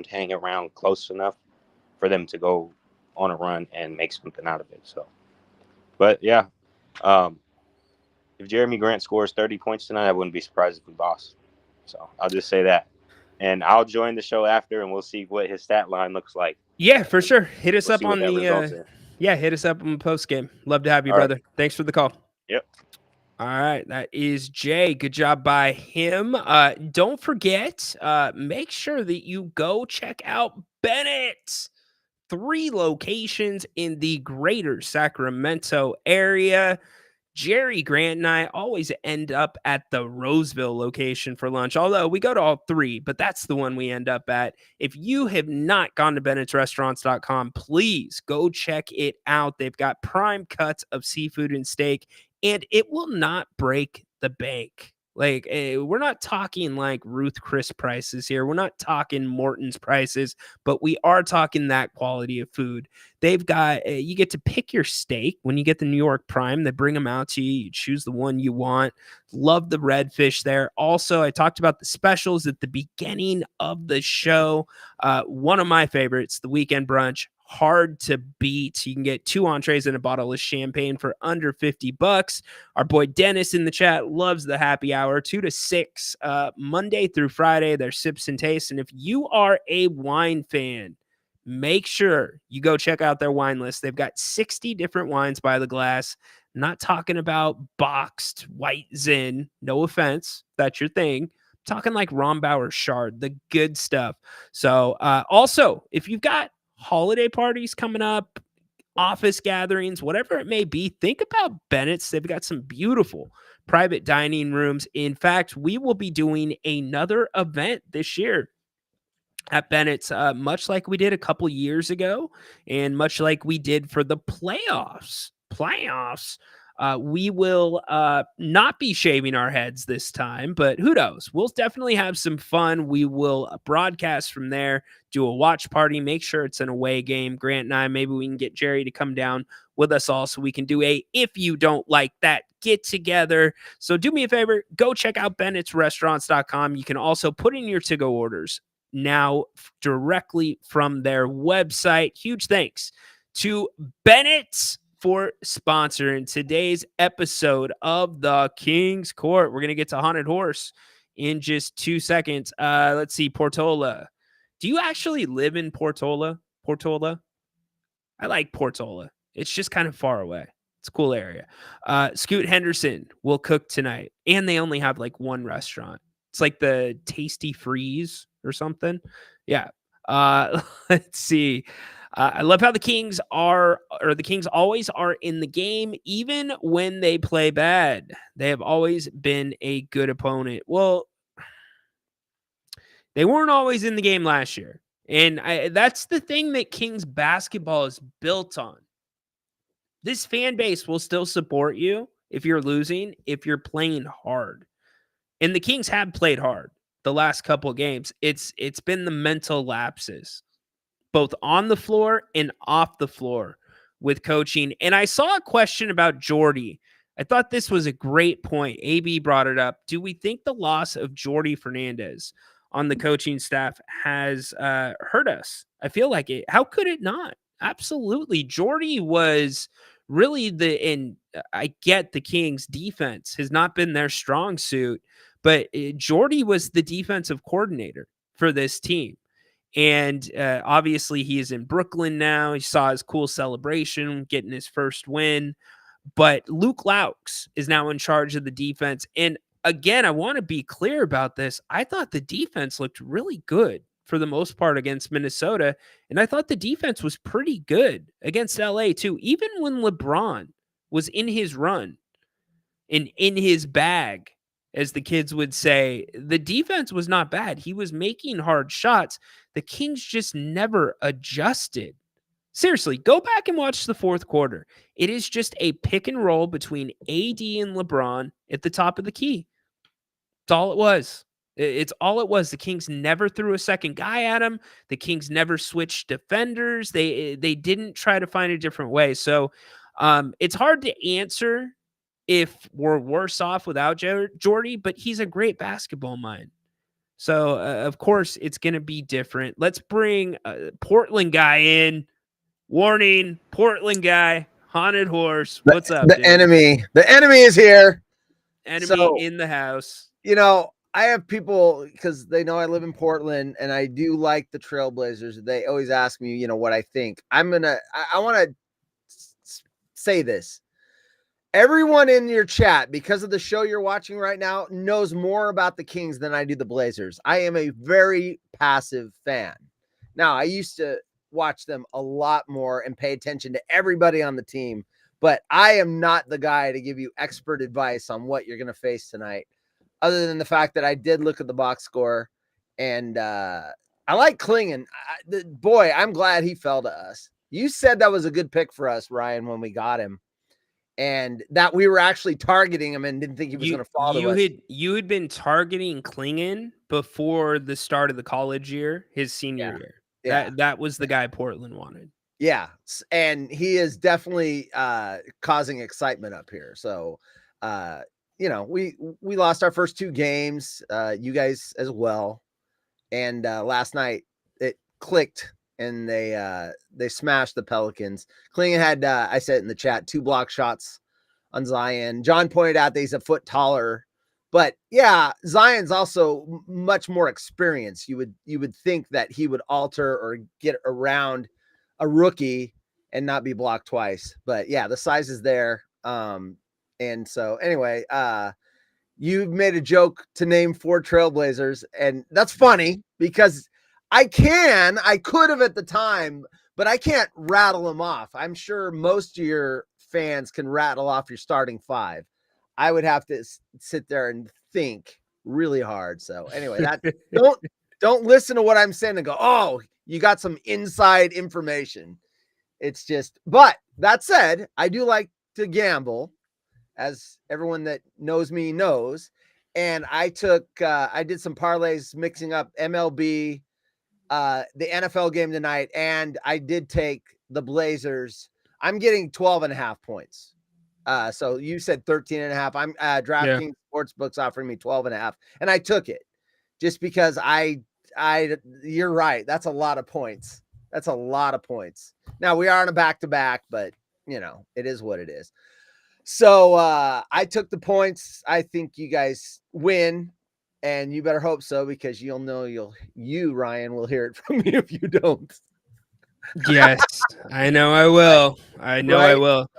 hang around close enough for them to go on a run and make something out of it. So, but yeah, if Jeremy Grant scores 30 points tonight, I wouldn't be surprised if we lost. So I'll just say that. And I'll join the show after, and we'll see what his stat line looks like. Yeah, for sure. Hit us up on the hit us up on the post game. Love to have you, brother. Thanks for the call. Yep. All right, that is Jay. Good job by him. Don't forget, make sure that you go check out Bennett's. 3 locations in the greater Sacramento area. Jerry Grant and I always end up at the Roseville location for lunch, although we go to all 3, but that's the one we end up at. If you have not gone to Bennett'sRestaurants.com, please go check it out. They've got prime cuts of seafood and steak, and it will not break the bank. Like, we're not talking like Ruth Chris prices here. We're not talking Morton's prices, but we are talking that quality of food. They've got, you get to pick your steak when you get the New York Prime. They bring them out to you. You choose the one you want. Love the redfish there. Also, I talked about the specials at the beginning of the show. One of my favorites, the weekend brunch. Hard to beat. You can get 2 entrees and a bottle of champagne for under $50. Our boy Dennis in the chat loves the happy hour, 2 to 6, Monday through Friday. Their sips and tastes. And if you are a wine fan, make sure you go check out their wine list. They've got 60 different wines by the glass. I'm not talking about boxed white Zin. No offense, that's your thing. I'm talking like Rombauer Chard, the good stuff. So also, if you've got holiday parties coming up, office gatherings, whatever it may be, think about Bennett's. They've got some beautiful private dining rooms. In fact, we will be doing another event this year at Bennett's, much like we did a couple years ago, and much like we did for the playoffs. We will not be shaving our heads this time, but who knows? We'll definitely have some fun. We will broadcast from there, do a watch party, make sure it's an away game. Grant and I, maybe we can get Jerry to come down with us all so we can do a If You Don't Like That get together. So do me a favor, go check out Bennett'sRestaurants.com. You can also put in your to-go orders now directly from their website. Huge thanks to Bennett's for sponsoring today's episode of the King's Court. We're going to get to Haunted Horse in just 2 seconds. Let's see, Portola. Do you actually live in Portola? I like Portola. It's just kind of far away. It's a cool area. Scoot Henderson will cook tonight, and they only have like one restaurant. It's like the Tasty Freeze or something. Yeah. Let's see. I love how the Kings always are in the game, even when they play bad. They have always been a good opponent. Well, they weren't always in the game last year. And that's the thing that Kings basketball is built on. This fan base will still support you if you're losing, if you're playing hard. And the Kings have played hard the last couple of games. It's been the mental lapses, both on the floor and off the floor with coaching. And I saw a question about Jordy. I thought this was a great point. AB brought it up. Do we think the loss of Jordy Fernandez on the coaching staff has hurt us? I feel like it. How could it not? Absolutely. Jordy was really and I get the Kings defense has not been their strong suit, but Jordy was the defensive coordinator for this team. And obviously he is in Brooklyn now. He saw his cool celebration, getting his first win. But Luke Laux is now in charge of the defense. And again, I want to be clear about this. I thought the defense looked really good for the most part against Minnesota. And I thought the defense was pretty good against LA too. Even when LeBron was in his run and in his bag, as the kids would say, the defense was not bad. He was making hard shots. The Kings just never adjusted. Seriously, go back and watch the fourth quarter. It is just a pick and roll between AD and LeBron at the top of the key. It's all it was. It's all it was. The Kings never threw a second guy at him. The Kings never switched defenders. They didn't try to find a different way. So it's hard to answer if we're worse off without Jordy, but he's a great basketball mind. So, of course, it's going to be different. Let's bring Portland guy in. Warning, Portland guy, Haunted Horse. What's up, dude? The enemy is here. Enemy in the house. You know, I have people, because they know I live in Portland and I do like the Trailblazers. They always ask me, what I think. I want to say this. Everyone in your chat, because of the show you're watching right now, knows more about the Kings than I do the Blazers. I am a very passive fan. Now, I used to watch them a lot more and pay attention to everybody on the team, but I am not the guy to give you expert advice on what you're going to face tonight, other than the fact that I did look at the box score, and I like Clingan. Boy, I'm glad he fell to us. You said that was a good pick for us, Ryan, when we got him. And that we were actually targeting him and didn't think he was going to fall to us. You had been targeting Clingan before the start of the college year, his senior year. Yeah. That was the guy Portland wanted. Yeah. And he is definitely causing excitement up here. So, we lost our first two games, you guys as well. And last night it clicked. And they smashed the Pelicans. Clingan had, I said in the chat, 2 block shots on Zion. John pointed out that he's a foot taller. But, yeah, Zion's also much more experienced. You would think that he would alter or get around a rookie and not be blocked twice. But, yeah, the size is there. And so, anyway, you made a joke to name 4 Trailblazers. And that's funny because I could have at the time, but I can't rattle them off. I'm sure most of your fans can rattle off your starting 5. I would have to sit there and think really hard. So anyway, that don't listen to what I'm saying and go, oh, you got some inside information. It's just, but that said, I do like to gamble, as everyone that knows me knows. And I did some parlays mixing up MLB, the NFL game tonight, and I did take the Blazers. I'm getting 12.5 points. So you said 13.5. I'm DraftKings Sportsbook's offering me 12.5, and I took it just because you're right. That's a lot of points. That's a lot of points. Now we are on a back-to-back, but it is what it is. So I took the points. I think you guys win, and you better hope so, because you'll know you Ryan will hear it from me if you don't. Yes, I know I will. I know I will.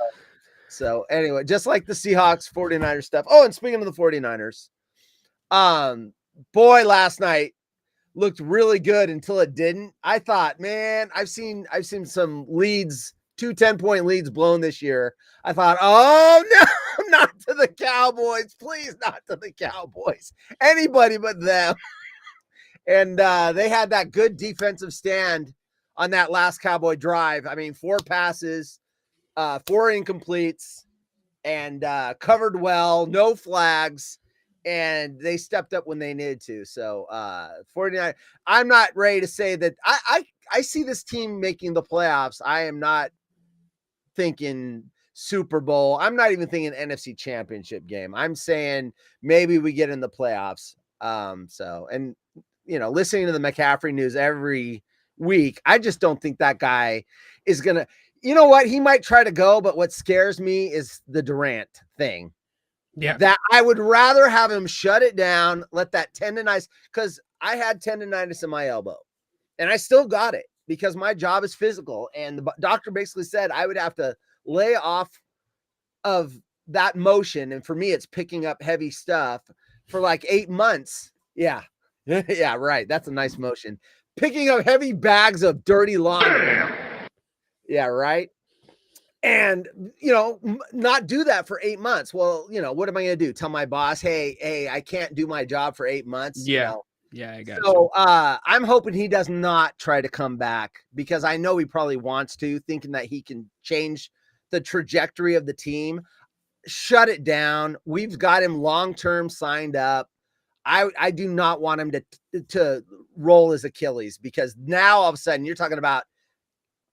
So anyway, just like the Seahawks 49ers stuff. Oh, and speaking of the 49ers, boy, last night looked really good until it didn't. I thought, man, I've seen some leads, 2 10-point leads blown this year. I thought, oh no, not to the Cowboys. Please, not to the Cowboys. Anybody but them. And they had that good defensive stand on that last Cowboy drive. I mean, 4 passes, 4 incompletes, and covered well, no flags, and they stepped up when they needed to. So 49, I'm not ready to say that I see this team making the playoffs. I am not thinking Super Bowl. I'm not even thinking NFC Championship game. I'm saying maybe we get in the playoffs. And listening to the McCaffrey news every week, I just don't think that guy is gonna. You know what? He might try to go, but what scares me is the Durant thing. Yeah, that I would rather have him shut it down, let that tendonitis, because I had tendonitis in my elbow, and I still got it because my job is physical, and the doctor basically said I would have to lay off of that motion, and for me, it's picking up heavy stuff for like 8 months. Yeah, yeah, right. That's a nice motion. Picking up heavy bags of dirty laundry. Yeah, right. And, not do that for 8 months. Well, what am I going to do? Tell my boss, hey, I can't do my job for 8 months. Yeah. Yeah, I got you. So I'm hoping he does not try to come back, because I know he probably wants to, thinking that he can change the trajectory of the team. Shut it down. We've got him long-term signed up. I do not want him to roll his Achilles, because now all of a sudden you're talking about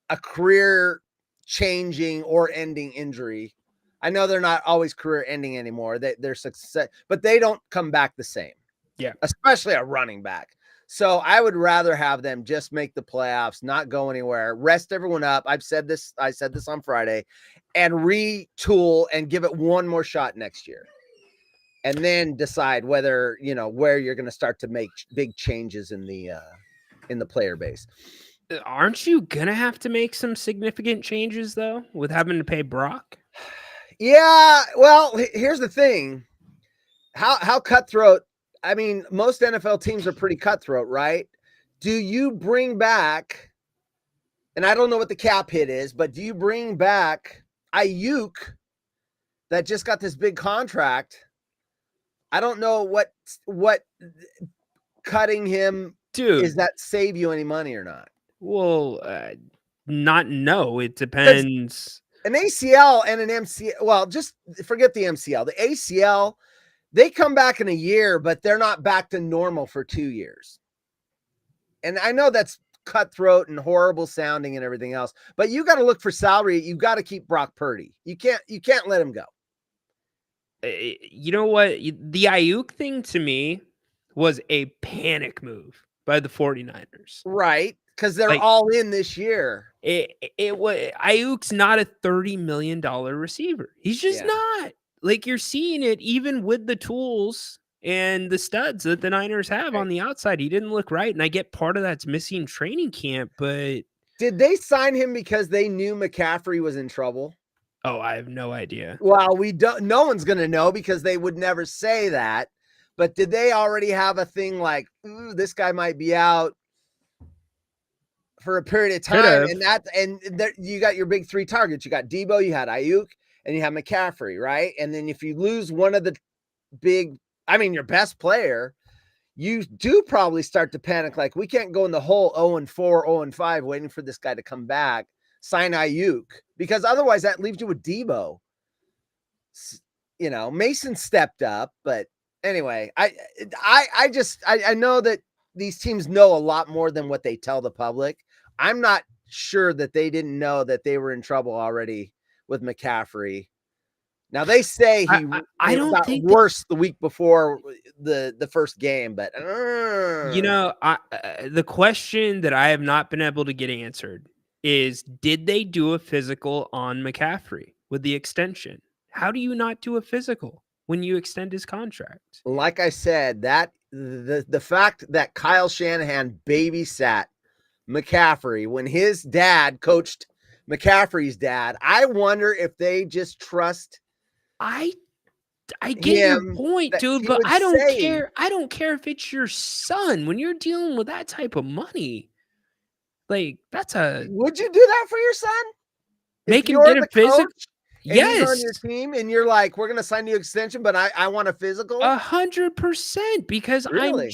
a career changing or ending injury. I know they're not always career ending anymore. They're success, but they don't come back the same. Yeah. Especially a running back. So I would rather have them just make the playoffs, not go anywhere, rest everyone up. I said this on Friday, and retool and give it one more shot next year. And then decide whether, where you're going to start to make big changes in the player base. Aren't you gonna have to make some significant changes though, with having to pay Brock? Yeah, well, here's the thing. How cutthroat? I mean, most NFL teams are pretty cutthroat, right? Do you bring back, and I don't know what the cap hit is, but do you bring back Ayuk that just got this big contract? I don't know what cutting him, dude, does that save you any money or not? Well, no, it depends. An ACL and an MCL, well, just forget the MCL. The ACL, they come back in a year, but they're not back to normal for 2 years. And I know that's cutthroat and horrible sounding and everything else, but you got to look for salary. You got to keep Brock Purdy. You can't let him go. You know what? The Ayuk thing to me was a panic move by the 49ers. Right. Because they're all in this year. Ayuk's not a $30 million receiver. He's just not. Like, you're seeing it even with the tools and the studs that the Niners have on the outside. He didn't look right. And I get part of that's missing training camp, but did they sign him because they knew McCaffrey was in trouble? Oh, I have no idea. Well, no one's going to know, because they would never say that. But did they already have a thing like, ooh, this guy might be out? for a period of Could time, have. and there, you got your big three targets. You got Debo, you had Ayuk, and you have McCaffrey, right? And then if you lose one of the your best player, you do probably start to panic. Like, we can't go in the whole 0-4, 0-5 waiting for this guy to come back, sign Ayuk, because otherwise that leaves you with Debo. Mason stepped up, but anyway, I know that these teams know a lot more than what they tell the public. I'm not sure that they didn't know that they were in trouble already with McCaffrey. Now they say I don't got think worse the week before the first game, but the question that I have not been able to get answered is, did they do a physical on McCaffrey with the extension? How do you not do a physical when you extend his contract? Like I said, that the fact that Kyle Shanahan babysat McCaffrey when his dad coached McCaffrey's dad, I wonder if they just trust. I get your point, dude, but I don't care. I don't care if it's your son when you're dealing with that type of money. Like, would you do that for your son? Make him get a physical? Yes. He's on your team and you're like, we're going to sign you an extension, but I want a physical. 100%, because really?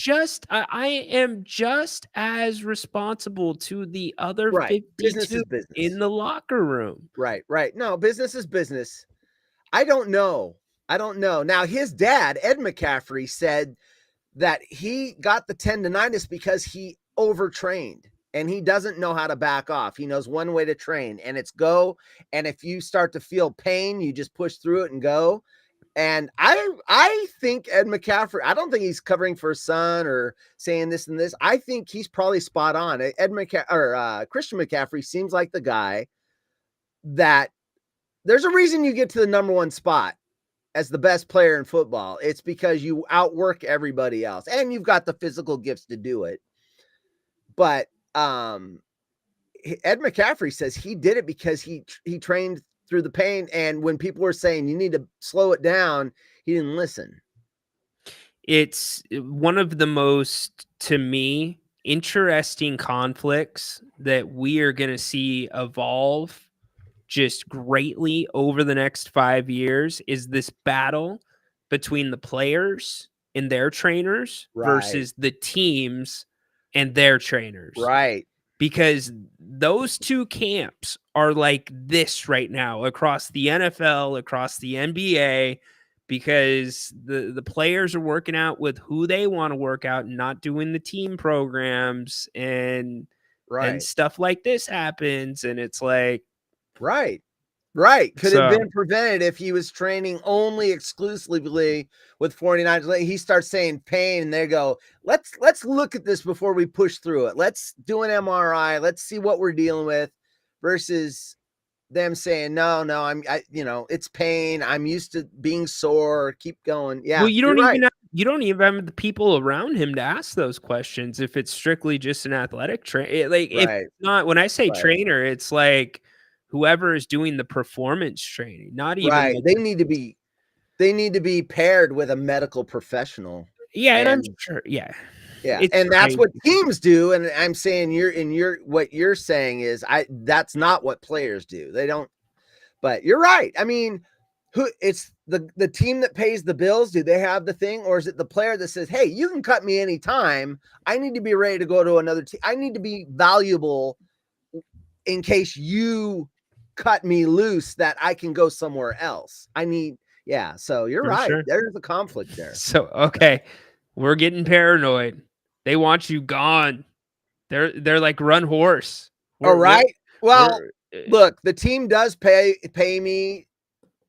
I am just as responsible to the other 52 business in the locker room. Right. No, business is business. I don't know. Now, his dad, Ed McCaffrey, said that he got the tendonitis because he overtrained and he doesn't know how to back off. He knows one way to train, and it's go. And if you start to feel pain, you just push through it and go. And I think Ed McCaffrey, I don't think he's covering for his son or saying this and this. I think he's probably spot on. Christian McCaffrey seems like the guy that there's a reason you get to the number one spot as the best player in football. It's because you outwork everybody else and you've got the physical gifts to do it. But Ed McCaffrey says he did it because he trained through the pain. And when people were saying you need to slow it down, he didn't listen. It's one of the most, to me, interesting conflicts that we are going to see evolve just greatly over the next 5 years is this battle between the players and their trainers versus the teams and their trainers. Right. Because those two camps are like this right now across the NFL, across the NBA, because the players are working out with who they want to work out and not doing the team programs and stuff like this happens. And it's like, Right. Could have been prevented if he was training only exclusively with 49ers. He starts saying pain and they go, let's look at this before we push through it. Let's do an MRI. Let's see what we're dealing with, versus them saying, no, it's pain. I'm used to being sore. Keep going. Yeah. Well, you don't even have the people around him to ask those questions if it's strictly just an athletic trainer. If not, when I say trainer, it's like whoever is doing the performance training, not even they need to be paired with a medical professional. Yeah, and I'm sure. Yeah. And that's what teams do. And I'm saying what you're saying is that's not what players do. They don't. But you're right. I mean, it's the team that pays the bills? Do they have the thing, or is it the player that says, "Hey, you can cut me anytime. I need to be ready to go to another team. I need to be valuable in case you cut me loose, that I can go somewhere else. I need." Yeah. So you're right. Sure. There's a conflict there. So okay, we're getting paranoid. They want you gone. They're like, run horse. All right. Well, look, the team does pay me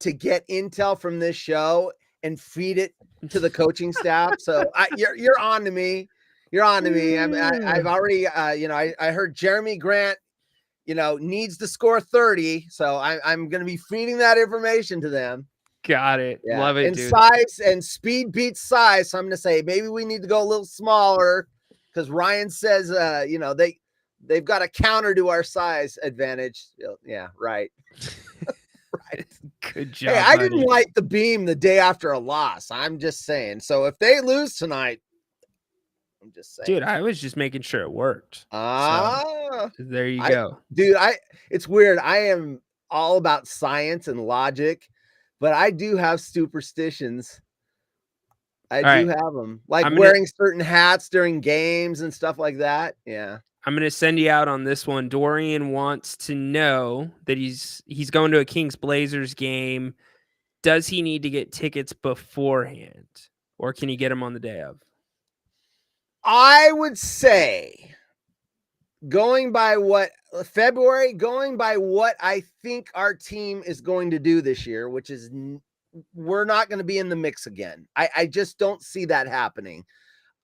to get intel from this show and feed it to the coaching staff. So you're on to me. You're on to me. I've already, I heard Jeremy Grant, needs to score 30. So I'm going to be feeding that information to them. Got it. Yeah. Love it, and dude. Size and speed beats size. So I'm going to say maybe we need to go a little smaller, because Ryan says, they've got a counter to our size advantage. Yeah, right. Right. Good job. Hey, I didn't light the beam the day after a loss. I'm just saying. So if they lose tonight, I'm just saying. Dude, I was just making sure it worked. Ah, There you I- go. dude, it's weird. I am all about science and logic, but I do have superstitions. I All do right. have them, like I'm gonna- wearing certain hats during games and stuff like that. Yeah. I'm going to send you out on this one. Dorian wants to know that he's going to a Kings Blazers game. Does he need to get tickets beforehand, or can he get them on the day of? I would say going by what I think our team is going to do this year, which is we're not going to be in the mix again. I just don't see that happening.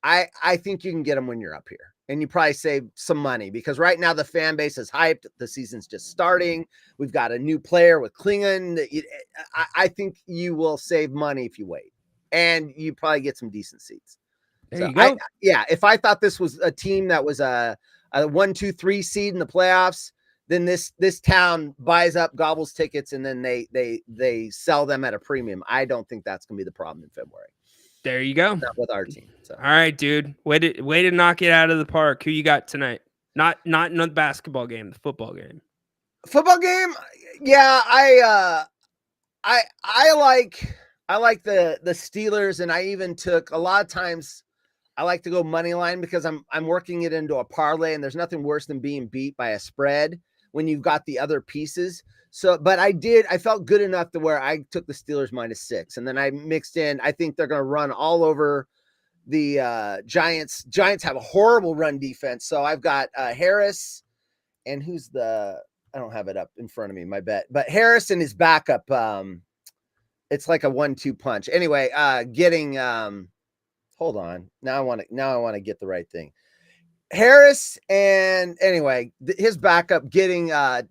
I think you can get them when you're up here, and you probably save some money because right now the fan base is hyped. The season's just starting. We've got a new player with Klingon. I think you will save money if you wait, and you probably get some decent seats. There you go. If I thought this was a team that was a 1, 2, 3 seed in the playoffs, then this town buys up, gobbles tickets, and then they sell them at a premium. I don't think that's going to be the problem in February. There you go. Not with our team. So. All right, dude. Way to knock it out of the park. Who you got tonight? Not in the basketball game, the football game. Football game? Yeah, I like the Steelers, and I even took a lot of times. I like to go money line because I'm working it into a parlay, and there's nothing worse than being beat by a spread when you've got the other pieces. So, but I felt good enough to where I took the Steelers -6, and then I mixed in. I think they're going to run all over the Giants. Giants have a horrible run defense, so I've got Harris, and I don't have it up in front of me, my bet, but Harris and his backup. It's like a 1-2 punch. Anyway, getting hold on. Now I want to get the right thing. Harris and anyway, his backup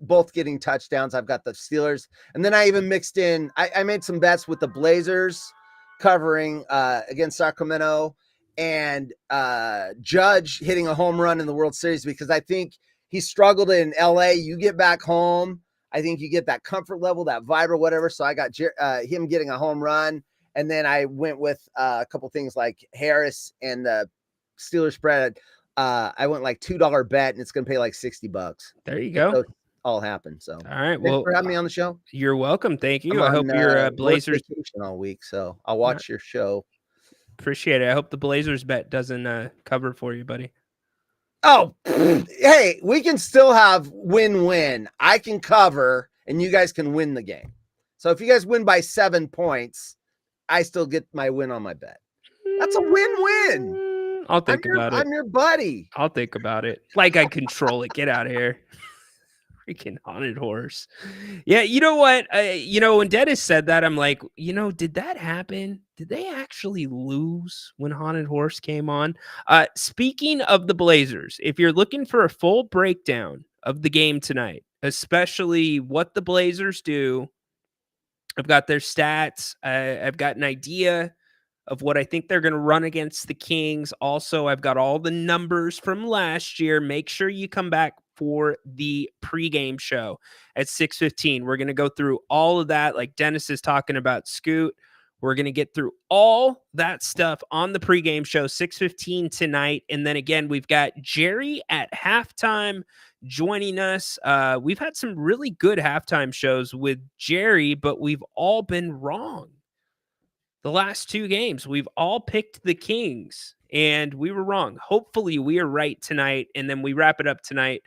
both getting touchdowns. I've got the Steelers, and then I even mixed in. I made some bets with the Blazers covering against Sacramento, and Judge hitting a home run in the World Series because I think he struggled in LA. You get back home, I think you get that comfort level, that vibe or whatever. So I got him getting a home run, and then I went with a couple things like Harris and the Steelers spread. I went like $2 bet, and it's going to pay like $60. There you go. So all happened. So all right. thanks Well, for having me on the show. You're welcome. Thank you. I'm I hope on, your Blazers vacation all week, so I'll watch your show. Appreciate it. I hope the Blazers bet doesn't cover for you, buddy. Oh, hey, we can still have win-win. I can cover, and you guys can win the game. So if you guys win by 7 points, I still get my win on my bet. That's a win-win. I'll think about it. I'm your buddy. I'll think about it. Like I control it. Get out of here. Freaking haunted horse. Yeah, you know what? When Dennis said that, I'm like, did that happen? Did they actually lose when Haunted Horse came on? Speaking of the Blazers, if you're looking for a full breakdown of the game tonight, especially what the Blazers do, I've got their stats. I've got an idea of what I think they're going to run against the Kings. Also, I've got all the numbers from last year. Make sure you come back for the pregame show at 6:15. We're going to go through all of that, like Dennis is talking about Scoot. We're going to get through all that stuff on the pregame show, 6:15 tonight. And then again, we've got Jerry at halftime joining us. We've had some really good halftime shows with Jerry, but we've all been wrong. The last 2 games, we've all picked the Kings, and we were wrong. Hopefully, we are right tonight, and then we wrap it up tonight.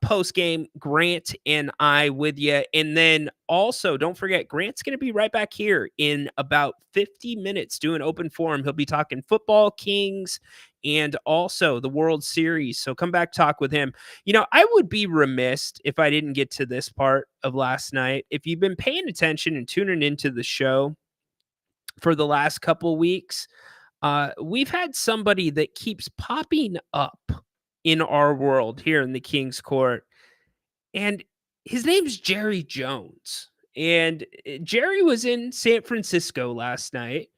Post-game, Grant and I with you. And then also, don't forget, Grant's going to be right back here in about 50 minutes doing open forum. He'll be talking football, Kings, and also the World Series. So come back, talk with him. I would be remiss if I didn't get to this part of last night. If you've been paying attention and tuning into the show for the last couple weeks, we've had somebody that keeps popping up in our world here in the King's Court, and his name's Jerry Jones. And Jerry was in San Francisco last night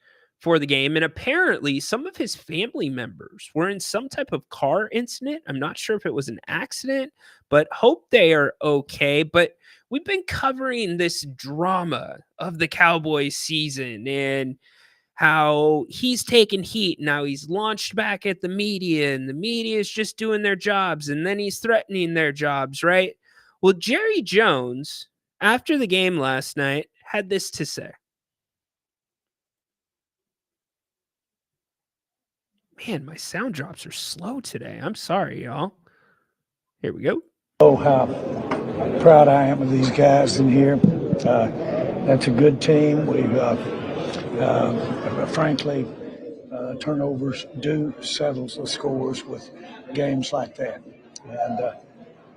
for the game, and apparently some of his family members were in some type of car incident. I'm not sure if it was an accident, but hope they are okay. But we've been covering this drama of the Cowboys season, and how he's taken heat. Now he's launched back at the media, and the media is just doing their jobs, and then he's threatening their jobs, right? Well, Jerry Jones, after the game last night, had this to say. Man, my sound drops are slow today. I'm sorry, y'all. Here we go. Oh, how proud I am of these guys in here. That's a good team. We've, frankly, turnovers do settle the scores with games like that. And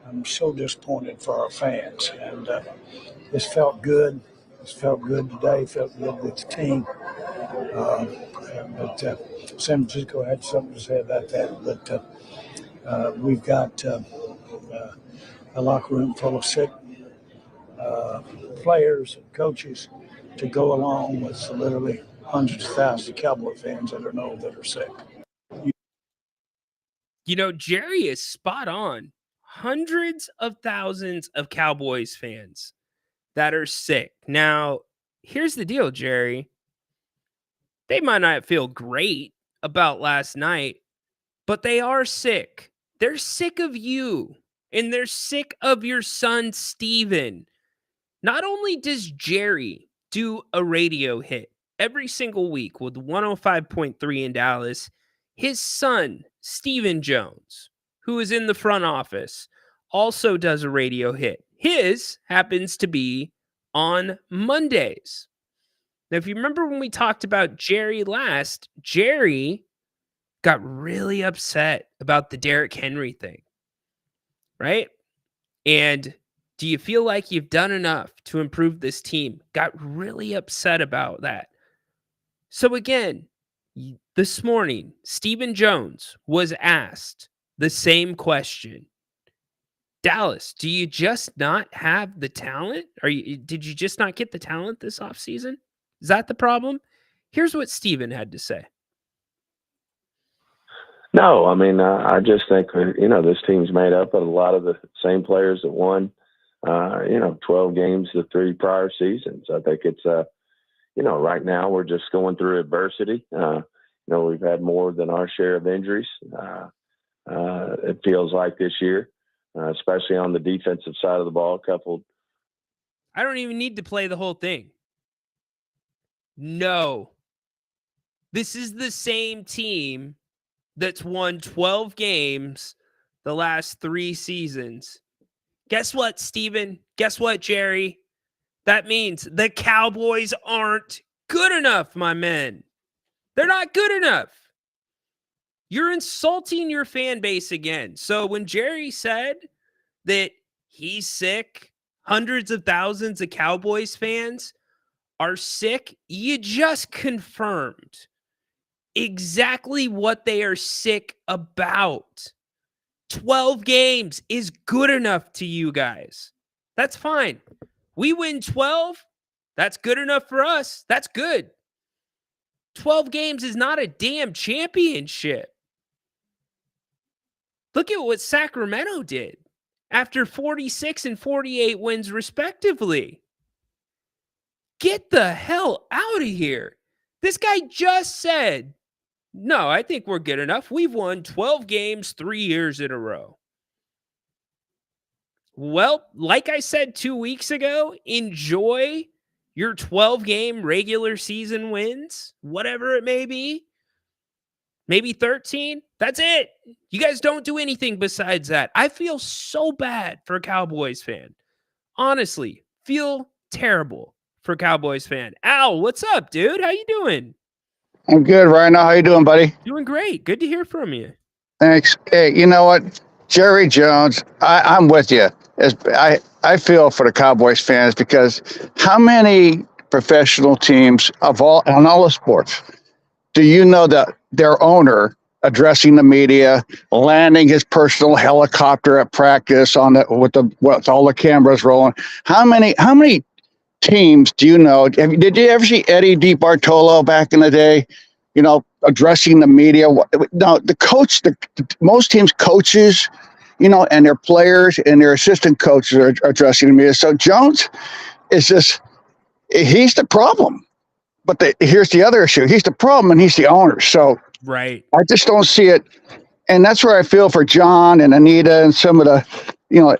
I'm so disappointed for our fans. And this felt good. This felt good today. Felt good with the team. But San Francisco had something to say about that. But we've got a locker room full of sick players and coaches to go along with literally hundreds of thousands of Cowboy fans that are sick. You know, Jerry is spot on. Hundreds of thousands of Cowboys fans that are sick. Now, here's the deal, Jerry. They might not feel great about last night, but they are sick. They're sick of you, and they're sick of your son, Steven. Not only does Jerry do a radio hit every single week with 105.3 in Dallas, his son, Steven Jones, who is in the front office, also does a radio hit. His happens to be on Mondays. Now, if you remember when we talked about Jerry last, Jerry got really upset about the Derrick Henry thing, right? And do you feel like you've done enough to improve this team? Got really upset about that. So again, this morning, Steven Jones was asked the same question. Dallas, do you just not have the talent? Did you just not get the talent this offseason? Is that the problem? Here's what Steven had to say. No, I mean, I just think, this team's made up of a lot of the same players that won, 12 games the 3 prior seasons. I think it's, right now we're just going through adversity. We've had more than our share of injuries. It feels like this year, especially on the defensive side of the ball, coupled. I don't even need to play the whole thing. No. This is the same team that's won 12 games the last 3 seasons. Guess what, Steven? Guess what, Jerry? That means the Cowboys aren't good enough, my men. They're not good enough. You're insulting your fan base again. So when Jerry said that he's sick, hundreds of thousands of Cowboys fans are sick, you just confirmed exactly what they are sick about. 12 games is good enough to you guys. That's fine. We win 12. That's good enough for us. That's good. 12 games is not a damn championship. Look at what Sacramento did after 46 and 48 wins respectively. Get the hell out of here. This guy just said, no, I think we're good enough. We've won 12 games 3 years in a row. Well, like I said 2 weeks ago, enjoy your 12-game regular season wins, whatever it may be. Maybe 13. That's it. You guys don't do anything besides that. I feel so bad for a Cowboys fan. Honestly, feel terrible for a Cowboys fan. Al, what's up, dude? How you doing? I'm good, Ryan. How you doing, buddy? Doing great. Good to hear from you. Thanks. Hey, you know what? Jerry Jones, I'm with you. I feel for the Cowboys fans because how many professional teams on all the sports do you know that their owner addressing the media, landing his personal helicopter at practice with all the cameras rolling? How many teams do you know? Did you ever see Eddie DiBartolo back in the day? Addressing the media. No, the coach. Most teams' coaches, and their players and their assistant coaches are addressing the media. So Jones is he's the problem. here's the other issue. He's the problem, and he's the owner. So Right. I just don't see it. And that's where I feel for John and Anita and some of the,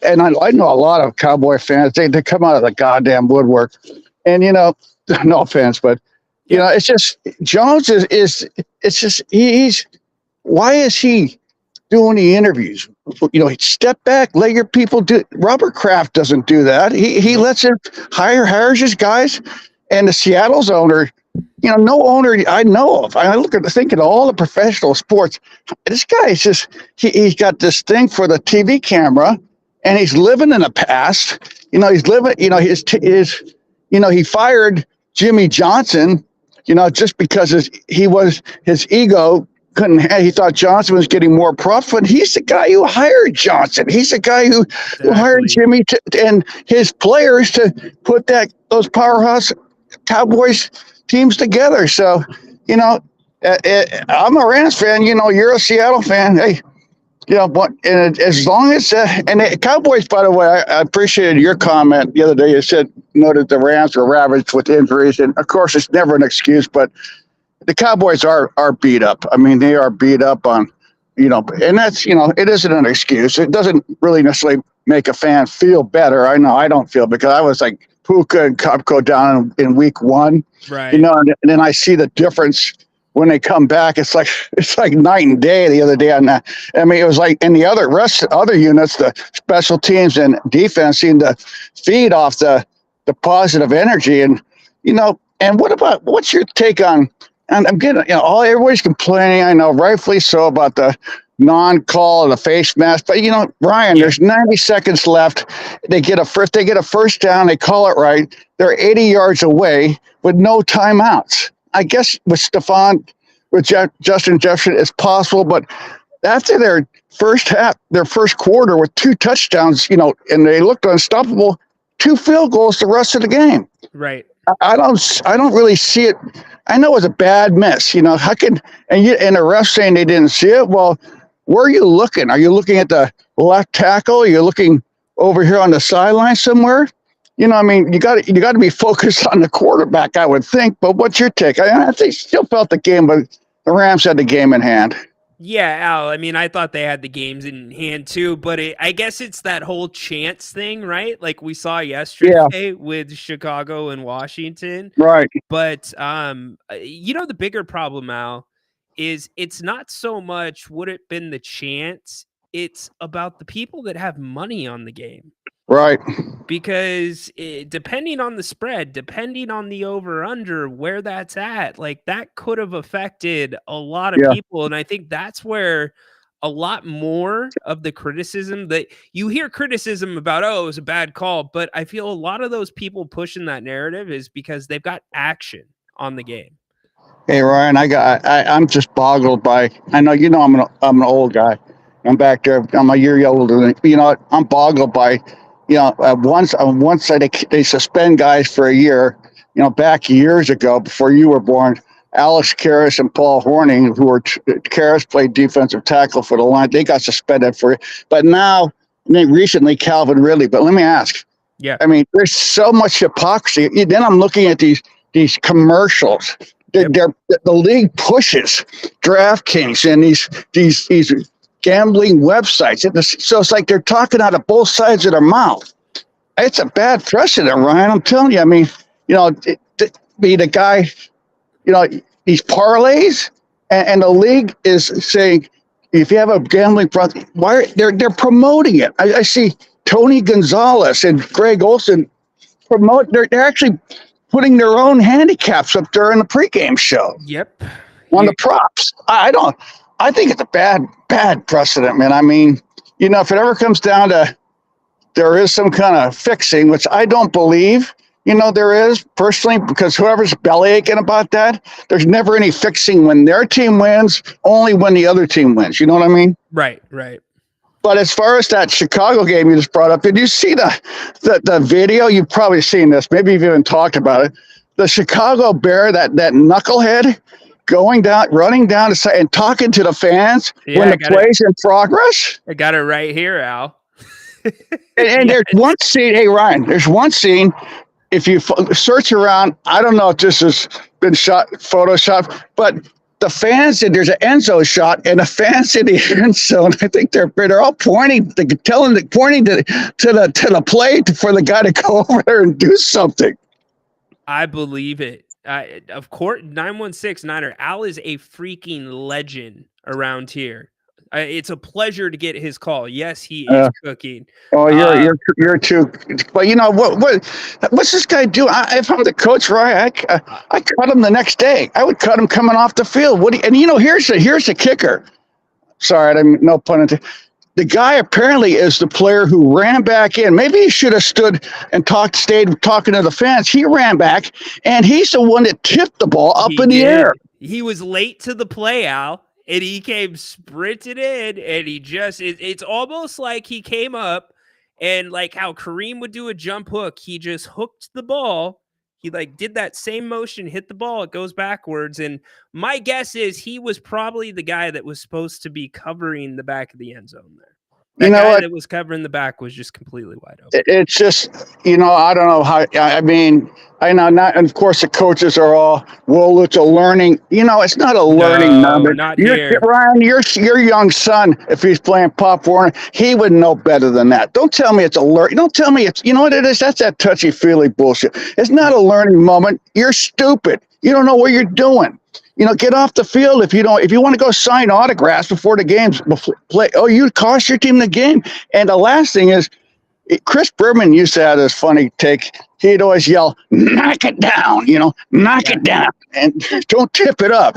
and I know a lot of Cowboy fans. They come out of the goddamn woodwork, and no offense, but it's just Jones is it's just he's why is he doing the interviews? Step back, let your people do. Robert Kraft doesn't do that. He lets him hires his guys, and the Seattle's owner. No owner I know of. I think of all the professional sports. This guy is just he's got this thing for the TV camera, and he's living in the past. He's living. He fired Jimmy Johnson. Just because his ego couldn't. He thought Johnson was getting more profit. He's the guy who hired Johnson. He's the guy who hired Jimmy and his players to put those powerhouse Cowboys teams together. So, I'm a Rams fan. You're a Seattle fan. Hey, but as long as and the Cowboys, by the way, I appreciated your comment the other day. You noted the Rams were ravaged with injuries, and of course, it's never an excuse. But the Cowboys are beat up. I mean, they are beat up on, and that's it isn't an excuse. It doesn't really necessarily make a fan feel better. I know I don't feel because I was like Puka and Kopko down in week 1. Right. And then I see the difference when they come back. It's like night and day the other day on that. I mean, it was like in the other units, the special teams and defense seemed to feed off the positive energy. And, and what's your take on, and I'm getting, everybody's complaining, I know, rightfully so, about the non-call of the face mask. But, Ryan, there's 90 seconds left. They get a first down. They call it right. They're 80 yards away with no timeouts. I guess with Justin Jefferson, it's possible. But after their first quarter with 2 touchdowns, and they looked unstoppable, 2 field goals the rest of the game. Right. I don't really see it. I know it's a bad miss. How can and the ref saying they didn't see it? Well, where are you looking? Are you looking at the left tackle? Are you looking over here on the sideline somewhere? You got to be focused on the quarterback, I would think. But what's your take? I think still felt the game, but the Rams had the game in hand. Yeah, Al. I mean, I thought they had the games in hand too, but I guess it's that whole chance thing, right? Like we saw yesterday with Chicago and Washington. Right. But the bigger problem, Al, is it's not so much would it been the chance, it's about the people that have money on the game. Right. Because depending on the spread, depending on the over-under, where that's at, like that could have affected a lot of people. And I think that's where a lot more of the criticism that you hear criticism about, it was a bad call. But I feel a lot of those people pushing that narrative is because they've got action on the game. Hey, Ryan, I'm just boggled by, I know, I'm an old guy. I'm back there. I'm a year older than, I'm boggled by, once they suspend guys for a year, back years ago before you were born, Alex Karras and Paul Hornung, Karras played defensive tackle for the line. They got suspended for it. But now, recently, Calvin Ridley. But let me ask. Yeah. I mean, there's so much hypocrisy. Then I'm looking at these commercials. The league pushes DraftKings and these gambling websites. So it's like they're talking out of both sides of their mouth. It's a bad precedent, Ryan. I'm telling you. I mean, be the guy, these parlays, and the league is saying if you have a gambling product, why they're promoting it. I see Tony Gonzalez and Greg Olson promote. They're actually putting their own handicaps up there in the pregame show. Yep. On the props. I think it's a bad precedent, man. I mean, if it ever comes down to there is some kind of fixing, which I don't believe, there is personally, because whoever's belly aching about that, there's never any fixing when their team wins, only when the other team wins. You know what I mean? Right. But as far as that Chicago game you just brought up, did you see the video? You've probably seen this. Maybe you've even talked about it. The Chicago Bear, that knucklehead, running down the side and talking to the fans when the play's in progress. I got it right here, Al. and there's one scene. Hey, Ryan, there's one scene. if you search around, I don't know if this has been photoshopped, but the fans, and there's an end zone shot, and the fans in the end zone, I think they're all pointing to the play for the guy to go over there and do something. I believe it. Of course, 916 Niner. Al is a freaking legend around here. It's a pleasure to get his call. Yes, he is cooking. Oh, you're too. But you know what's this guy do? If I'm the coach, Ryan, I cut him the next day. I would cut him coming off the field. Here's the kicker. Sorry, I didn't, no pun intended. The guy apparently is the player who ran back in. Maybe he should have stood and stayed talking to the fans. He ran back, and he's the one that tipped the ball up in the air. He was late to the play, Al, and he came sprinting in, and it's almost like he came up, and like how Kareem would do a jump hook, he just hooked the ball. He like did that same motion, hit the ball, it goes backwards. And my guess is he was probably the guy that was supposed to be covering the back of the end zone there. That guy that was covering the back was just completely wide open. It's just, I don't know how, I mean, I know not, and of course the coaches are all, well, it's a learning, it's not a learning number. Not here. Ryan, your young son, if he's playing Pop Warner, he would know better than that. Don't tell me it's a learn. Don't tell me it's, you know what it is? That's that touchy-feely bullshit. It's not a learning moment. You're stupid. You don't know what you're doing. Get off the field if you want to go sign autographs before the games play. Oh, you cost your team the game. And the last thing is, Chris Berman used to have this funny take. He'd always yell, knock it down, knock it down, and don't tip it up,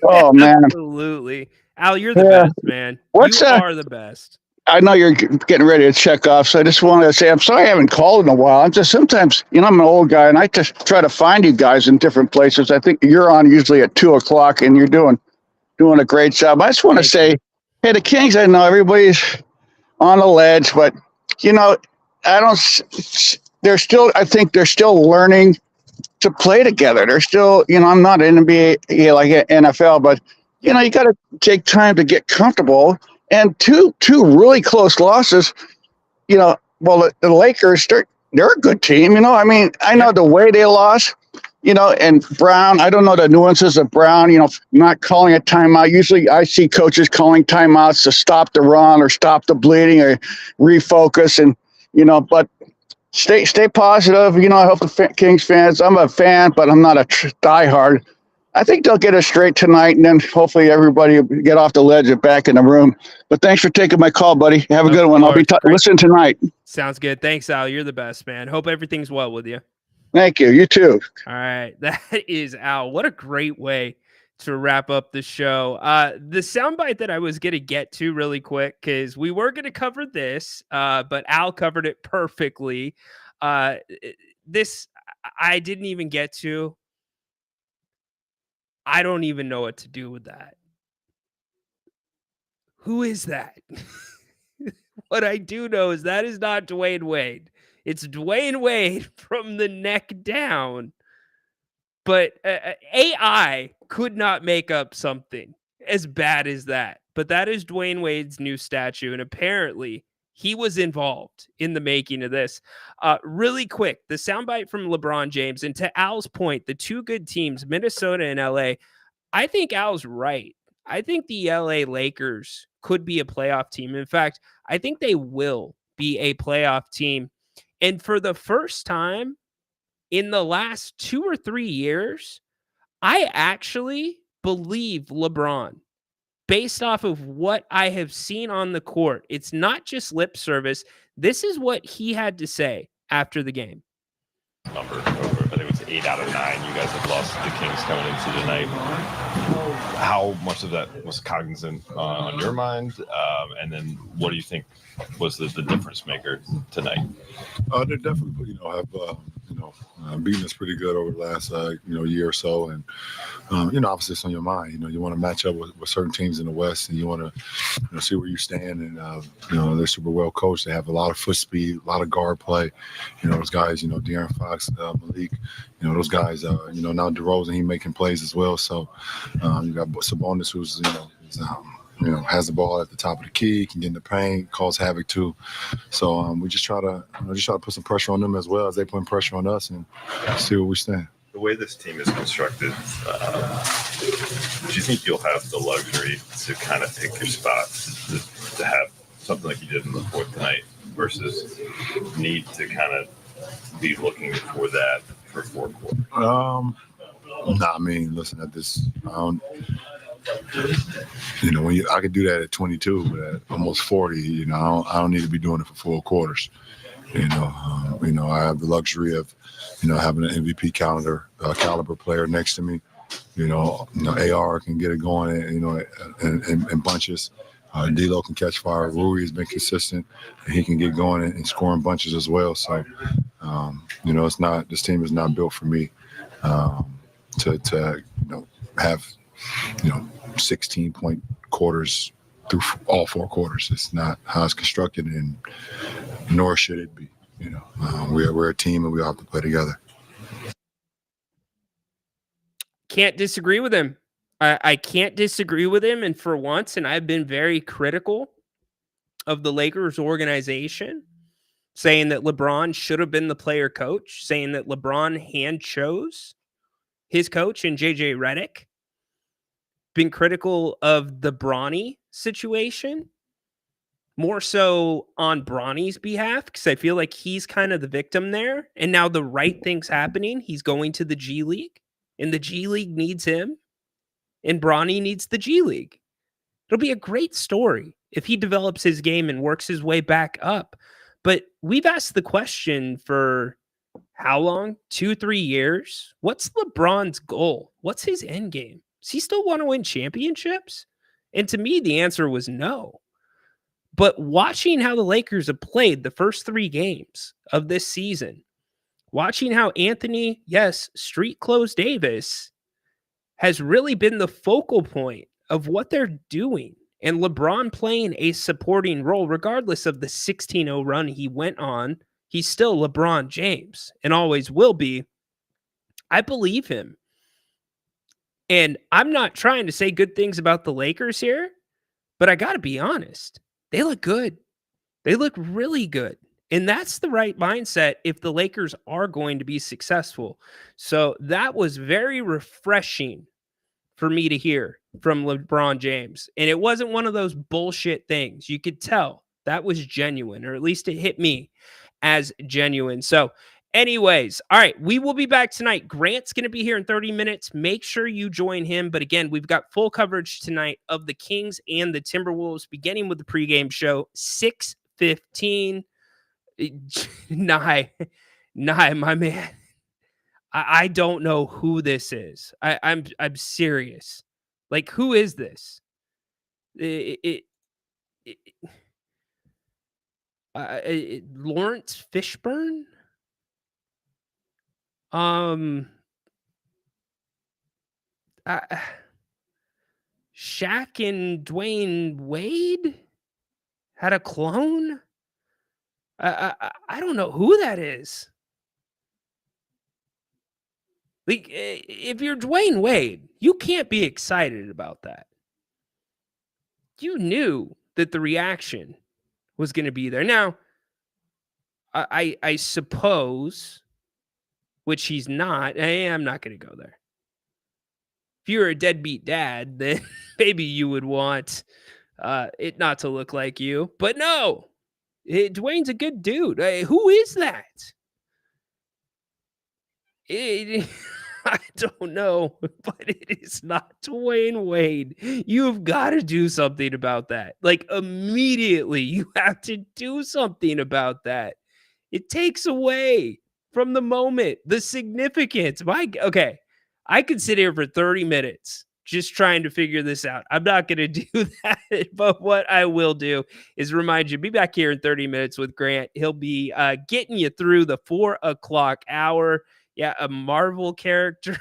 Oh, man. Absolutely. Al, you're the best, man. You are the best. I know you're getting ready to check off, so I just wanted to say I'm sorry I haven't called in a while. I'm just sometimes, I'm an old guy, and I just try to find you guys in different places. I think you're on usually at 2:00, and you're doing a great job. I just want to say, hey, the Kings, I know everybody's on the ledge, but I think they're still learning to play together. They're still, I'm not an NBA like NFL, but you got to take time to get comfortable. And two really close losses, the Lakers, they're a good team, I mean, I know the way they lost, and Brown, I don't know the nuances of Brown, not calling a timeout. Usually I see coaches calling timeouts to stop the run or stop the bleeding or refocus and, but stay positive. I hope the Kings fans, I'm a fan, but I'm not a diehard. I think they'll get us straight tonight, and then hopefully everybody will get off the ledge and back in the room. But thanks for taking my call, buddy. Have a good one. I'll be listening tonight. Sounds good. Thanks, Al. You're the best, man. Hope everything's well with you. Thank you. You too. All right. That is Al. What a great way to wrap up the show. The soundbite that I was going to get to really quick, because we were going to cover this, but Al covered it perfectly. This I didn't even get to. I don't even know what to do with that. Who is that? What I do know is that is not Dwayne Wade. It's Dwayne Wade from the neck down. But AI could not make up something as bad as that. But that is Dwayne Wade's new statue. And apparently he was involved in the making of this. Really quick, the soundbite from LeBron James. And to Al's point, the two good teams, Minnesota and LA, I think Al's right. I think the LA Lakers could be a playoff team. In fact, I think they will be a playoff team. And for the first time in the last 2 or 3 years, I actually believe LeBron. Based off of what I have seen on the court, it's not just lip service. This is what he had to say after the game. Number over, I think it was 8 out of 9. You guys have lost to the Kings coming into tonight. How much of that was cognizant on your mind? And then what do you think was the difference maker tonight? They definitely, have beaten us pretty good over the last year or so, and obviously it's on your mind. You want to match up with certain teams in the West, and you want to see where you stand. And they're super well coached. They have a lot of foot speed, a lot of guard play. Those guys, De'Aaron Fox, Malik, those guys. Now DeRozan, he making plays as well. So you got Sabonis, who's has the ball at the top of the key, can get in the paint, cause havoc too. So we just try to put some pressure on them as well as they put pressure on us and see where we stand. The way this team is constructed, do you think you'll have the luxury to kind of pick your spots to have something like you did in the fourth tonight versus need to kind of be looking for that for 4 quarters? I mean, listen, at this, when I could do that at 22, but at almost 40, I don't need to be doing it for 4 quarters. I have the luxury of, having an MVP caliber player next to me. AR can get it going, in bunches. D'Lo can catch fire. Rui has been consistent, and he can get going and score in bunches as well. So, this team is not built for me to have 16-point quarters through all 4 quarters. It's not how it's constructed, and nor should it be. We're a team, and we all have to play together. Can't disagree with him. I can't disagree with him. And for once, and I've been very critical of the Lakers organization, saying that LeBron should have been the player coach, saying that LeBron hand chose his coach in JJ Redick. Been critical of the Bronny situation, more so on Bronny's behalf, because I feel like he's kind of the victim there. And now the right thing's happening. He's going to the G League, and the G League needs him, and Bronny needs the G League. It'll be a great story if he develops his game and works his way back up. But we've asked the question for how long? 2-3 years? What's LeBron's goal? What's his end game? Does he still want to win championships? And to me, the answer was no. But watching how the Lakers have played the first 3 games of this season, watching how Anthony, Street Clothes Davis, has really been the focal point of what they're doing. And LeBron playing a supporting role, regardless of the 16-0 run he went on, he's still LeBron James and always will be. I believe him. And I'm not trying to say good things about the Lakers here, but I got to be honest. They look good. They look really good. And that's the right mindset if the Lakers are going to be successful. So that was very refreshing for me to hear from LeBron James. And it wasn't one of those bullshit things. You could tell that was genuine, or at least it hit me as genuine. So anyways, all right, we will be back tonight. Grant's going to be here in 30 minutes. Make sure you join him. But again, we've got full coverage tonight of the Kings and the Timberwolves, beginning with the pregame show, 6:15. Nah, my man. I don't know who this is. I'm serious. Like, who is this? Lawrence Fishburne? Shaq and Dwayne Wade had a clone? I don't know who that is. Like, if you're Dwayne Wade, you can't be excited about that. You knew that the reaction was going to be there. Now, I suppose, which he's not, I'm not going to go there. If you're a deadbeat dad, then maybe you would want it not to look like you. But no, Dwayne's a good dude. Who is that? I don't know, but it is not Dwayne Wade. You've got to do something about that. Like, immediately, you have to do something about that. It takes away from the moment, the significance. Okay, I could sit here for 30 minutes just trying to figure this out. I'm not going to do that, but what I will do is remind you, be back here in 30 minutes with Grant. He'll be getting you through the 4 o'clock hour. Yeah, a Marvel character.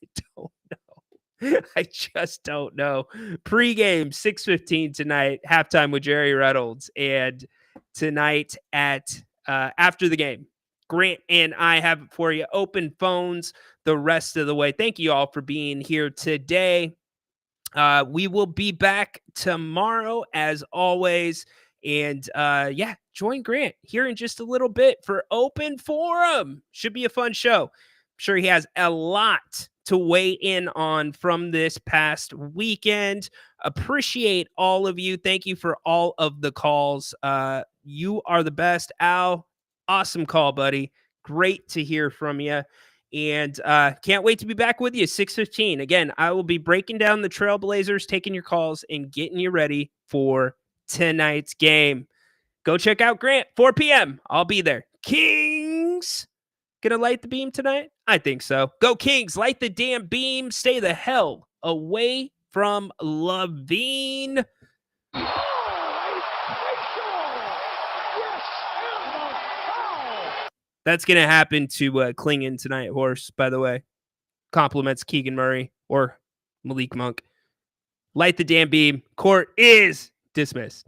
I don't know. I just don't know. Pre-game, 6:15 tonight. Halftime with Jerry Reynolds. And tonight at after the game, Grant and I have it for you. Open phones the rest of the way. Thank you all for being here today. We will be back tomorrow as always. And yeah, join Grant here in just a little bit for Open Forum. Should be a fun show. I'm sure he has a lot to weigh in on from this past weekend. Appreciate all of you. Thank you for all of the calls. You are the best. Al, awesome call, buddy. Great to hear from you. And can't wait to be back with you 6:15. Again, I will be breaking down the Trailblazers, taking your calls, and getting you ready for tonight's game. Go check out Grant, 4 p.m. I'll be there. Kings gonna light the beam tonight? I think so. Go Kings, light the damn beam. Stay the hell away from Levine. That's going to happen to Klingon tonight, Horse, by the way. Compliments Keegan Murray or Malik Monk. Light the damn beam. Court is dismissed.